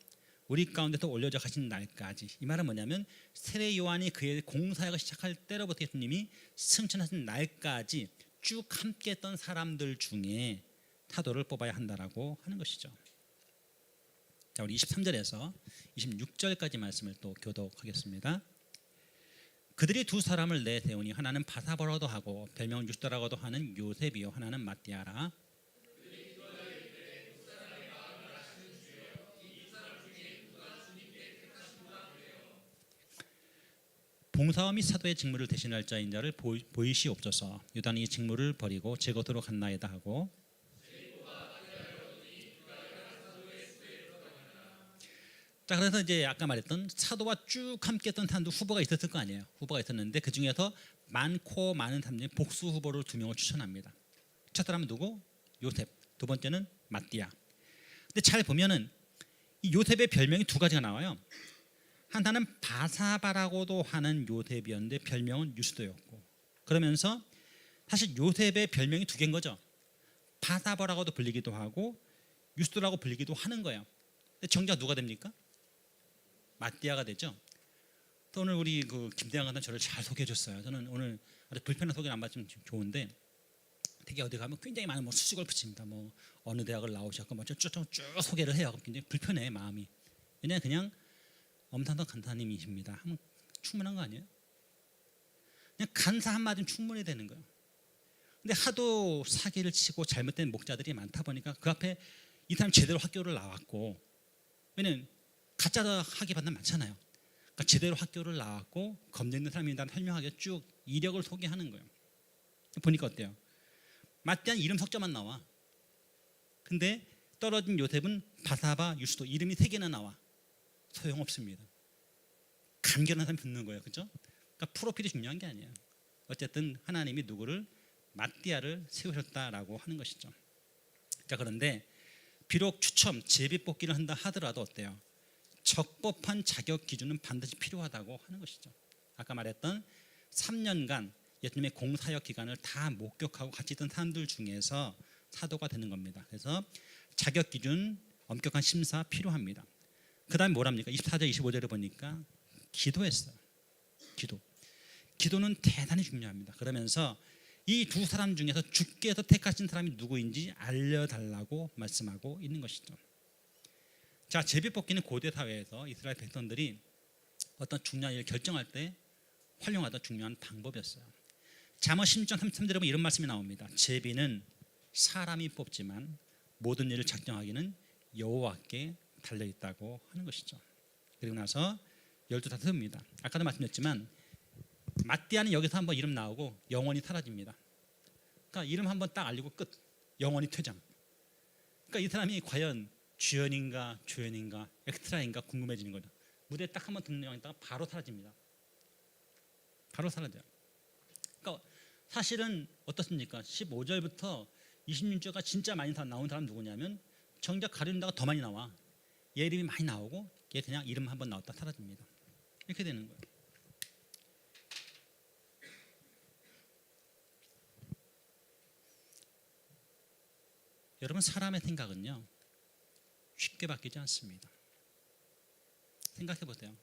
우리 가운데서 올려져 가신 날까지. 이 말은 뭐냐면 세례 요한이 그의 공사역을 시작할 때로부터 예수님이 승천하신 날까지 쭉 함께했던 사람들 중에 사도를 뽑아야 한다라고 하는 것이죠. 자, 우리 23절에서 26절까지 말씀을 또 교독하겠습니다. 그들이 두 사람을 내세우니 하나는 바사바라고도 하고 별명은 유스도라고도 하는 요셉이요 하나는 마띠아라. 봉사와 및 사도의 직무를 대신할 자인 자를 보이시옵소서. 유다는 이 직무를 버리고 제 것으로 갔나이다 하고, 자, 그래서 이제 아까 말했던 사도와 쭉 함께했던 사람도 후보가 있었을 거 아니에요. 후보가 있었는데 그 중에서 많고 많은 사람 중에 복수 후보로 2명을 추천합니다. 첫 사람은 누구? 요셉. 두 번째는 마띠아. 근데 잘 보면은 이 요셉의 별명이 두 가지가 나와요. 하나는 바사바라고도 하는 요셉이었는데 별명은 유스도였고, 그러면서 사실 요셉의 별명이 두 개인 거죠. 바사바라고도 불리기도 하고 유스도라고 불리기도 하는 거예요. 근데 정작 누가 됩니까? 마띠아가 되죠. 또 오늘 우리 그 김대한 강사는 저를 잘 소개해 줬어요. 저는 오늘 아주 불편한 소개를 안 받으면 좋은데 되게 어디 가면 굉장히 많은 뭐 수식을 붙입니다. 뭐 어느 대학을 나오셨고 뭐 쭉 소개를 해요. 굉장히 불편해 마음이. 왜냐 그냥 엄탄덕 간사님이십니다 하면 충분한 거 아니에요? 그냥 간사 한마디면 충분히 되는 거예요. 근데 하도 사기를 치고 잘못된 목자들이 많다 보니까 그 앞에 이 사람 제대로 학교를 나왔고, 왜냐면 가짜 학위 받는 많잖아요. 그러니까 제대로 학교를 나왔고 검증 있는 사람이다 설명하게 쭉 이력을 소개하는 거예요. 보니까 어때요? 마띠아는 이름 석자만 나와. 근데 떨어진 요셉은 바사바, 유스도 이름이 3개나 나와. 소용없습니다. 간결한 사람이 붙는 거예요. 그렇죠? 그러니까 프로필이 중요한 게 아니에요. 어쨌든 하나님이 누구를 마띠아를 세우셨다라고 하는 것이죠. 자, 그런데 비록 추첨, 제비 뽑기를 한다 하더라도 어때요? 적법한 자격 기준은 반드시 필요하다고 하는 것이죠. 아까 말했던 3년간 예수님의 공사역 기간을 다 목격하고 같이 있던 사람들 중에서 사도가 되는 겁니다. 그래서 자격 기준, 엄격한 심사 필요합니다. 그 다음에 뭐랍니까? 24절, 25절에 보니까 기도했어요. 기도는 대단히 중요합니다. 그러면서 이 두 사람 중에서 주께서 택하신 사람이 누구인지 알려달라고 말씀하고 있는 것이죠. 자, 제비뽑기는 고대 사회에서 이스라엘 백성들이 어떤 중요한 일을 결정할 때 활용하던 중요한 방법이었어요. 잠언 16장 33절에 보면 이런 말씀이 나옵니다. 제비는 사람이 뽑지만 모든 일을 작정하기는 여호와께 달려있다고 하는 것이죠. 그리고 나서 12다 세웁니다. 아까도 말씀드렸지만 마띠아는 여기서 한번 이름 나오고 영원히 사라집니다. 그러니까 이름 한번 딱 알리고 끝. 영원히 퇴장. 그러니까 이 사람이 과연 주연인가 조연인가 엑스트라인가 궁금해지는 거죠. 무대에 딱 한번 등장했다가 바로 사라집니다. 바로 사라져요. 그러니까 사실은 어떻습니까? 15절부터 26절가 진짜 많이 나온 사람 누구냐면 정작 가룟유다가 더 많이 나와. 얘 이름이 많이 나오고 얘 그냥 이름 한번 나왔다 사라집니다. 이렇게 되는 거예요. 여러분, 사람의 생각은요 쉽게 바뀌지 않습니다. 생각해 보세요.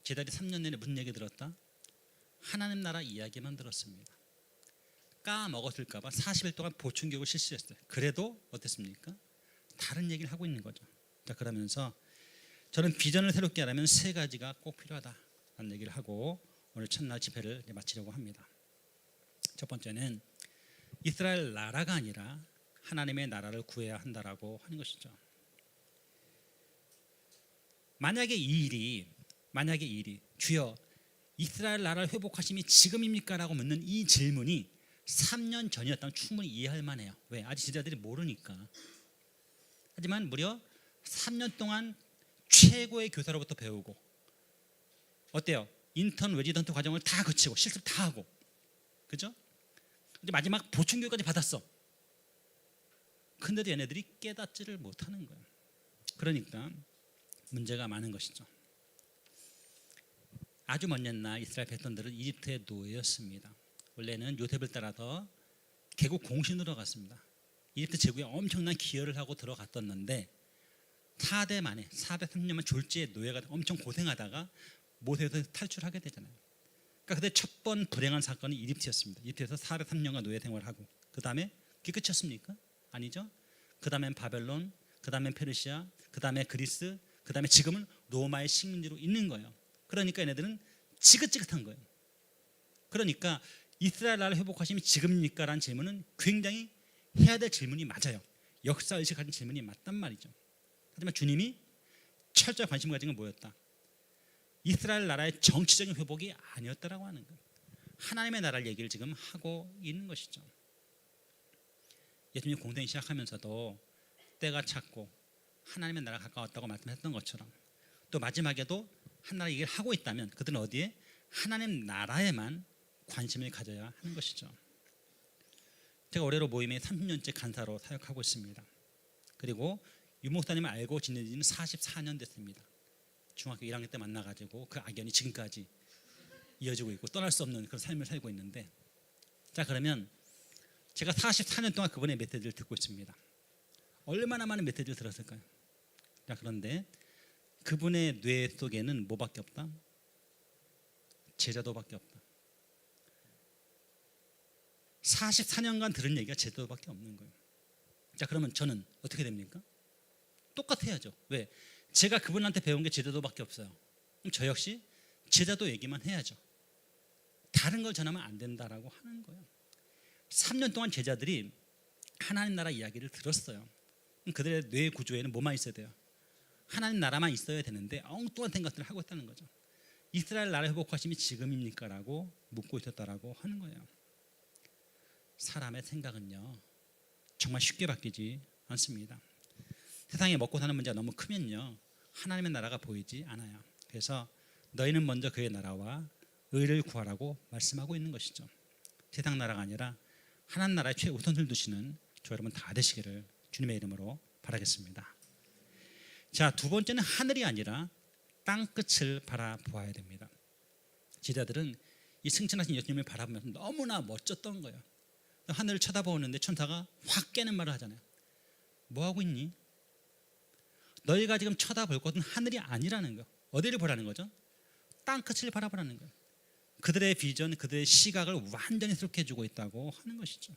제자리 3년 내내 무슨 얘기 들었다? 하나님 나라 이야기만 들었습니다. 까먹었을까 봐 40일 동안 보충교육을 실시했어요. 그래도 어땠습니까? 다른 얘기를 하고 있는 거죠. 자, 그러면서 저는 비전을 새롭게 하려면 세 가지가 꼭 필요하다라는 얘기를 하고 오늘 첫날 집회를 마치려고 합니다. 첫 번째는 이스라엘 나라가 아니라 하나님의 나라를 구해야 한다라고 하는 것이죠. 만약에 이 일이 주여 이스라엘 나라를 회복하심이 지금입니까? 라고 묻는 이 질문이 3년 전이었다면 충분히 이해할 만해요. 왜? 아직 제자들이 모르니까. 하지만 무려 3년 동안 최고의 교사로부터 배우고 어때요? 인턴 레지던트 과정을 다 거치고 실습 다 하고, 그죠? 이제 마지막 보충교육까지 받았어. 근데도 얘네들이 깨닫지를 못하는 거예요. 그러니까 문제가 많은 것이죠. 아주 먼 옛날 이스라엘 백성들은 이집트의 노예였습니다. 원래는 요셉을 따라서 개국 공신으로 갔습니다. 이집트 제국에 엄청난 기여를 하고 들어갔었는데 4대 만에 403년만 졸지에 노예가 엄청 고생하다가 모세에서 탈출하게 되잖아요. 그러니까 그때 첫 번 불행한 사건이 이집트였습니다. 이집트에서 403년간 노예 생활을 하고, 그 다음에 그게 끝이었습니까? 아니죠. 그 다음엔 바벨론, 그 다음엔 페르시아, 그 다음에 그리스, 그 다음에 지금은 로마의 식민지로 있는 거예요. 그러니까 얘네들은 지긋지긋한 거예요. 그러니까 이스라엘 나라를 회복하심이 지금입니까? 라는 질문은 굉장히 해야 될 질문이 맞아요. 역사의식 가진 질문이 맞단 말이죠. 하지만 주님이 철저히 관심을 가진 건 뭐였다? 이스라엘 나라의 정치적인 회복이 아니었다라고 하는 거예요. 하나님의 나라를 얘기를 지금 하고 있는 것이죠. 예수님 공생이 시작하면서도 때가 찼고 하나님의 나라가 가까웠다고 말씀했던 것처럼 또 마지막에도 하나님 얘기를 하고 있다면 그들은 어디에? 하나님 나라에만 관심을 가져야 하는 것이죠. 제가 올해로 모임에 30년째 간사로 사역하고 있습니다. 그리고 유 목사님을 알고 지낸 지는 44년 됐습니다. 중학교 1학년 때 만나가지고 그 악연이 지금까지 이어지고 있고 떠날 수 없는 그런 삶을 살고 있는데, 자, 그러면 제가 44년 동안 그분의 메시지를 듣고 있습니다. 얼마나 많은 메시지를 들었을까요? 자, 그런데 그분의 뇌 속에는 뭐밖에 없다? 제자도밖에 없다. 44년간 들은 얘기가 제자도밖에 없는 거예요. 자, 그러면 저는 어떻게 됩니까? 똑같아야죠. 왜? 제가 그분한테 배운 게 제자도밖에 없어요. 그럼 저 역시 제자도 얘기만 해야죠. 다른 걸 전하면 안 된다라고 하는 거예요. 3년 동안 제자들이 하나님 나라 이야기를 들었어요. 그럼 그들의 뇌 구조에는 뭐만 있어야 돼요? 하나님 나라만 있어야 되는데 엉뚱한 생각들을 하고 있다는 거죠. 이스라엘 나라 회복하심이 지금입니까? 라고 묻고 있었다라고 하는 거예요. 사람의 생각은요 정말 쉽게 바뀌지 않습니다. 세상에 먹고 사는 문제가 너무 크면요 하나님의 나라가 보이지 않아요. 그래서 너희는 먼저 그의 나라와 의를 구하라고 말씀하고 있는 것이죠. 세상 나라가 아니라 하나님 나라의 최우선을 두시는 저 여러분 다 되시기를 주님의 이름으로 바라겠습니다. 자, 두 번째는 하늘이 아니라 땅 끝을 바라보아야 됩니다. 제자들은 이 승천하신 예수님을 바라보면서 너무나 멋졌던 거예요. 하늘을 쳐다보는데 천사가 확 깨는 말을 하잖아요. 뭐 하고 있니? 너희가 지금 쳐다볼 것은 하늘이 아니라는 거예요. 어디를 보라는 거죠? 땅 끝을 바라보라는 거예요. 그들의 비전, 그들의 시각을 완전히 새롭게 해주고 있다고 하는 것이죠.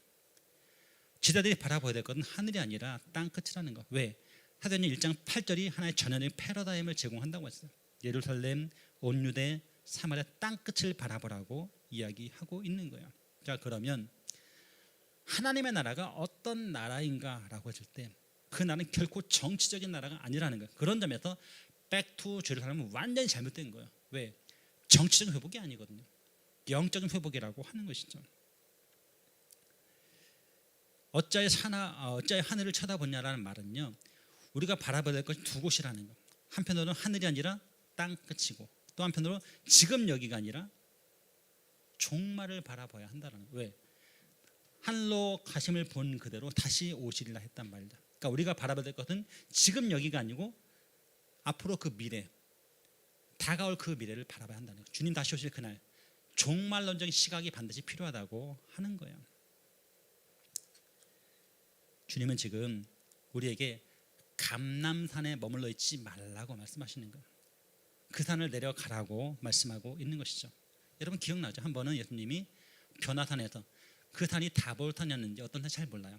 제자들이 바라봐야 될 것은 하늘이 아니라 땅 끝이라는 거. 왜? 사도행전 1장 8절이 하나의 전형의 패러다임을 제공한다고 했어요. 예루살렘, 온 유대, 사마리아 땅 끝을 바라보라고 이야기하고 있는 거예요. 자, 그러면 하나님의 나라가 어떤 나라인가라고 했을 때 그 나라는 결코 정치적인 나라가 아니라는 거예요. 그런 점에서 백투 제루살렘은 완전히 잘못된 거예요. 왜? 정치적인 회복이 아니거든요. 영적인 회복이라고 하는 것이죠. 어찌하여 하늘을 쳐다보냐라는 말은요 우리가 바라봐야 될 것이 두 곳이라는 거예요. 한편으로는 하늘이 아니라 땅 끝이고 또 한편으로 지금 여기가 아니라 종말을 바라봐야 한다는 거예요. 왜? 하늘로 가심을 본 그대로 다시 오시리라 했단 말이다. 그러니까 우리가 바라봐야 될 것은 지금 여기가 아니고 앞으로 그 미래, 다가올 그 미래를 바라봐야 한다는 거예요. 주님 다시 오실 그날 종말론적인 시각이 반드시 필요하다고 하는 거예요. 주님은 지금 우리에게 감람산에 머물러 있지 말라고 말씀하시는 거예요. 그 산을 내려가라고 말씀하고 있는 것이죠. 여러분 기억나죠? 한 번은 예수님이 변화산에서 그 산이 다볼산이었는지 어떤 산인지 잘 몰라요.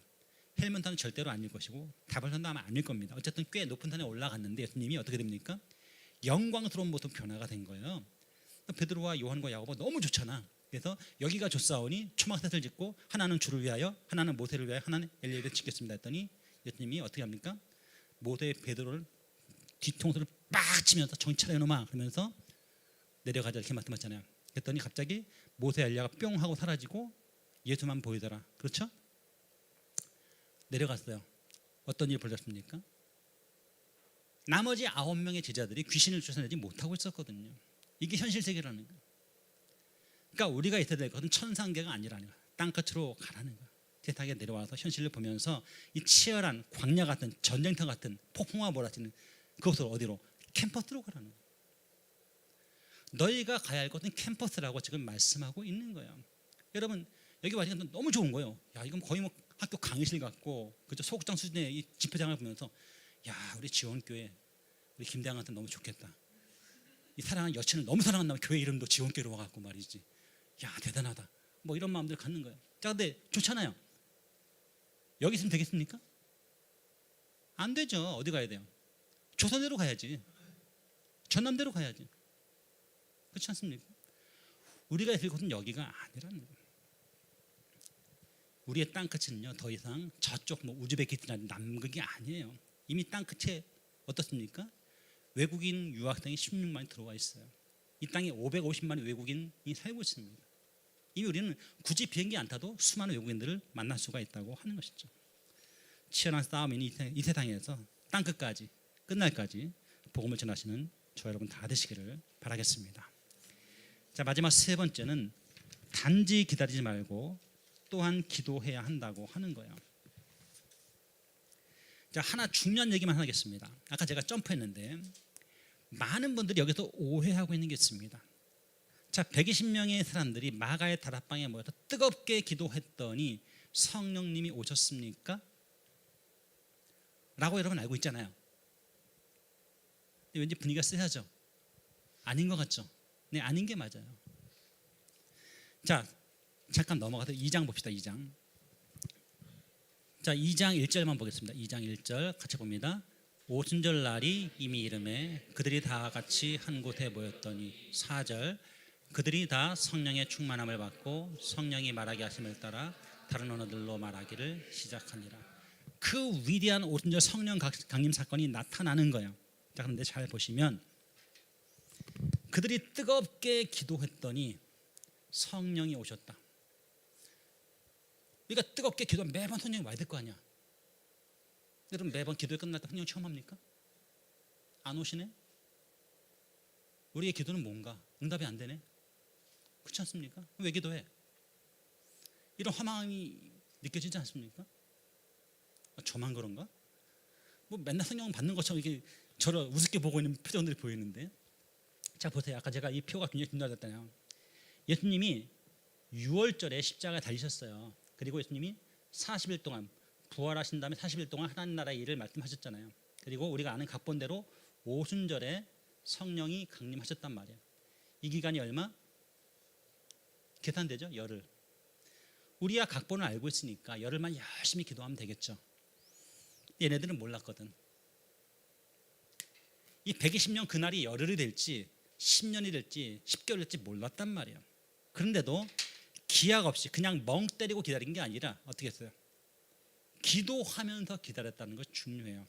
헬몬산은 절대로 아닐 것이고 다볼산도 아마 아닐 겁니다. 어쨌든 꽤 높은 산에 올라갔는데 예수님이 어떻게 됩니까? 영광스러운 모습 변화가 된 거예요. 베드로와 요한과 야고보 너무 좋잖아. 그래서 여기가 좋사오니 초막셋을 짓고 하나는 주를 위하여 하나는 모세를 위하여 하나는 엘리야를 짓겠습니다 했더니 예수님이 어떻게 합니까? 모세 베드로를 뒤통수를 빡 치면서 정신 차려 이놈아 그러면서 내려가자 이렇게 말씀하셨잖아요. 그랬더니 갑자기 모세 엘리야가 뿅 하고 사라지고 예수만 보이더라. 그렇죠? 내려갔어요. 어떤 일이 벌어졌습니까? 나머지 9명의 제자들이 귀신을 쫓아내지 못하고 있었거든요. 이게 현실 세계라는 거예요. 그러니까 우리가 있어야 될 것은 천상계가 아니라는 거예요. 땅끝으로 가라는 거예요. 세상에 내려와서 현실을 보면서 이 치열한 광야 같은 전쟁터 같은 폭풍과 몰아치는 그것으로 어디로? 캠퍼스로 가라는 거예요. 너희가 가야 할 것은 캠퍼스라고 지금 말씀하고 있는 거예요. 여러분 여기 와서 너무 좋은 거예요. 야 이건 거의 뭐 학교 강의실 같고 그죠? 소극장 수준의 이 집회장을 보면서 야 우리 지원교회 우리 김대항한테 너무 좋겠다. 이 사랑하는 여친을 너무 사랑한다면 교회 이름도 지원교회로 와갖고 말이지. 야 대단하다. 뭐 이런 마음들 갖는 거예요. 자 근데 좋잖아요. 여기 있으면 되겠습니까? 안 되죠. 어디 가야 돼요? 조선대로 가야지. 전남대로 가야지. 그렇지 않습니까? 우리가 있을 곳은 여기가 아니라는 거예요. 우리의 땅끝은요 더 이상 저쪽 뭐 우즈베키스탄 남극이 아니에요. 이미 땅끝에 어떻습니까? 외국인 유학생이 16만이 들어와 있어요. 이 땅에 550만의 외국인이 살고 있습니다. 이미 우리는 굳이 비행기 안 타도 수많은 외국인들을 만날 수가 있다고 하는 것이죠. 치열한 싸움이 이 세상에서 땅끝까지 끝날까지 복음을 전하시는 저 여러분 다 되시기를 바라겠습니다. 자 마지막 세 번째는 단지 기다리지 말고 또한 기도해야 한다고 하는 거예요. 자 하나 중요한 얘기만 하겠습니다. 아까 제가 점프했는데 많은 분들이 여기서 오해하고 있는 게 있습니다. 자 120명의 사람들이 마가의 다락방에 모여서 뜨겁게 기도했더니 성령님이 오셨습니까? 라고 여러분 알고 있잖아요. 왠지 분위기가 쎄하죠? 아닌 것 같죠? 네 아닌 게 맞아요. 자 잠깐 넘어가서 2장 봅시다. 2장. 자 2장 1절만 보겠습니다. 2장 1절 같이 봅니다. 오순절 날이 이미 이름에 그들이 다 같이 한 곳에 모였더니 4절 그들이 다 성령의 충만함을 받고 성령이 말하게 하심을 따라 다른 언어들로 말하기를 시작하니라. 그 위대한 오순절 성령 강림 사건이 나타나는 거예요. 자 그런데 잘 보시면 그들이 뜨겁게 기도했더니 성령이 오셨다. 그러니까 뜨겁게 기도하면 매번 성령이 와야 될 거 아니야. 여러분 매번 기도에 끝날 때 성령 처음 합니까? 안 오시네? 우리의 기도는 뭔가? 응답이 안 되네? 그렇지 않습니까? 왜 기도해? 이런 화망이 느껴지지 않습니까? 저만 그런가? 뭐 맨날 성령 받는 것처럼 이렇게 저를 우습게 보고 있는 표정들이 보이는데 자 보세요. 아까 제가 이 표가 굉장히 중요하잖아요. 예수님이 6월절에 십자가에 달리셨어요. 그리고 예수님이 40일 동안 부활하신 다음에 40일 동안 하나님 나라의 일을 말씀하셨잖아요. 그리고 우리가 아는 각본대로 오순절에 성령이 강림하셨단 말이에요. 이 기간이 얼마? 계산되죠? 열흘. 우리야 각본을 알고 있으니까 열흘만 열심히 기도하면 되겠죠. 얘네들은 몰랐거든. 이 120년 그날이 열흘이 될지 10년이 될지 10개월이 될지 몰랐단 말이에요. 그런데도 기약 없이 그냥 멍 때리고 기다린 게 아니라 어떻게 했어요? 기도하면서 기다렸다는 것이 중요해요.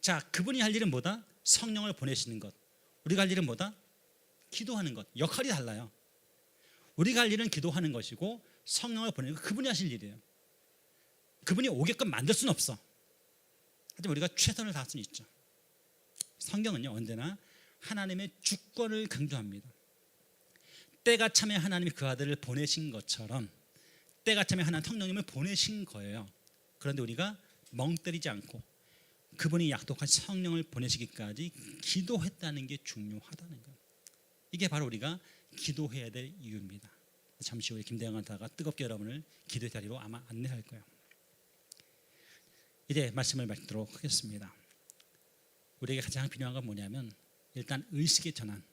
자, 그분이 할 일은 뭐다? 성령을 보내시는 것. 우리가 할 일은 뭐다? 기도하는 것. 역할이 달라요. 우리가 할 일은 기도하는 것이고 성령을 보내는 것, 그분이 하실 일이에요. 그분이 오게끔 만들 수는 없어. 하지만 우리가 최선을 다할 수는 있죠. 성경은요 언제나 하나님의 주권을 강조합니다. 때가 참에 하나님이 그 아들을 보내신 것처럼 때가 참에 하나님 성령님을 보내신 거예요. 그런데 우리가 멍 때리지 않고 그분이 약속한 성령을 보내시기까지 기도했다는 게 중요하다는 거예요. 이게 바로 우리가 기도해야 될 이유입니다. 잠시 후에 김대영 간사가 뜨겁게 여러분을 기도의 자리로 아마 안내할 거예요. 이제 말씀을 맺도록 하겠습니다. 우리에게 가장 필요한 건 뭐냐면 일단 의식의 전환,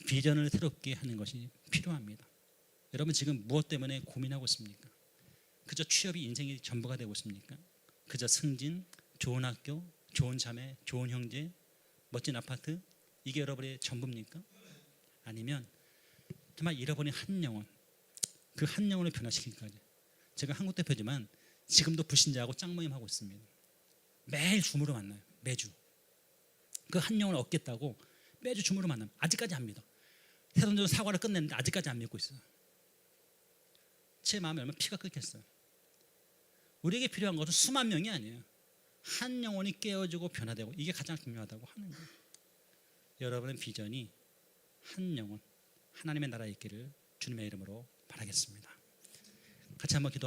비전을 새롭게 하는 것이 필요합니다. 여러분 지금 무엇 때문에 고민하고 있습니까? 그저 취업이 인생의 전부가 되고 있습니까? 그저 승진, 좋은 학교, 좋은 자매, 좋은 형제, 멋진 아파트, 이게 여러분의 전부입니까? 아니면 정말 잃어버린 한 영혼, 그 한 영혼을 변화시키기까지. 제가 한국 대표지만 지금도 불신자하고 짝모임하고 있습니다. 매일 줌으로 만나요. 매주. 그 한 영혼을 얻겠다고 매주 줌으로 만나요. 아직까지 안 믿어. 세상적으로 사과를 끝냈는데 아직까지 안 믿고 있어요. 제 마음에 얼마나 피가 끓겠어요. 우리에게 필요한 것은 수만 명이 아니에요. 한 영혼이 깨어지고 변화되고, 이게 가장 중요하다고 하는 거예요. 여러분의 비전이 한 영혼, 하나님의 나라에 있기를 주님의 이름으로 바라겠습니다. 같이 한번 기도하시죠.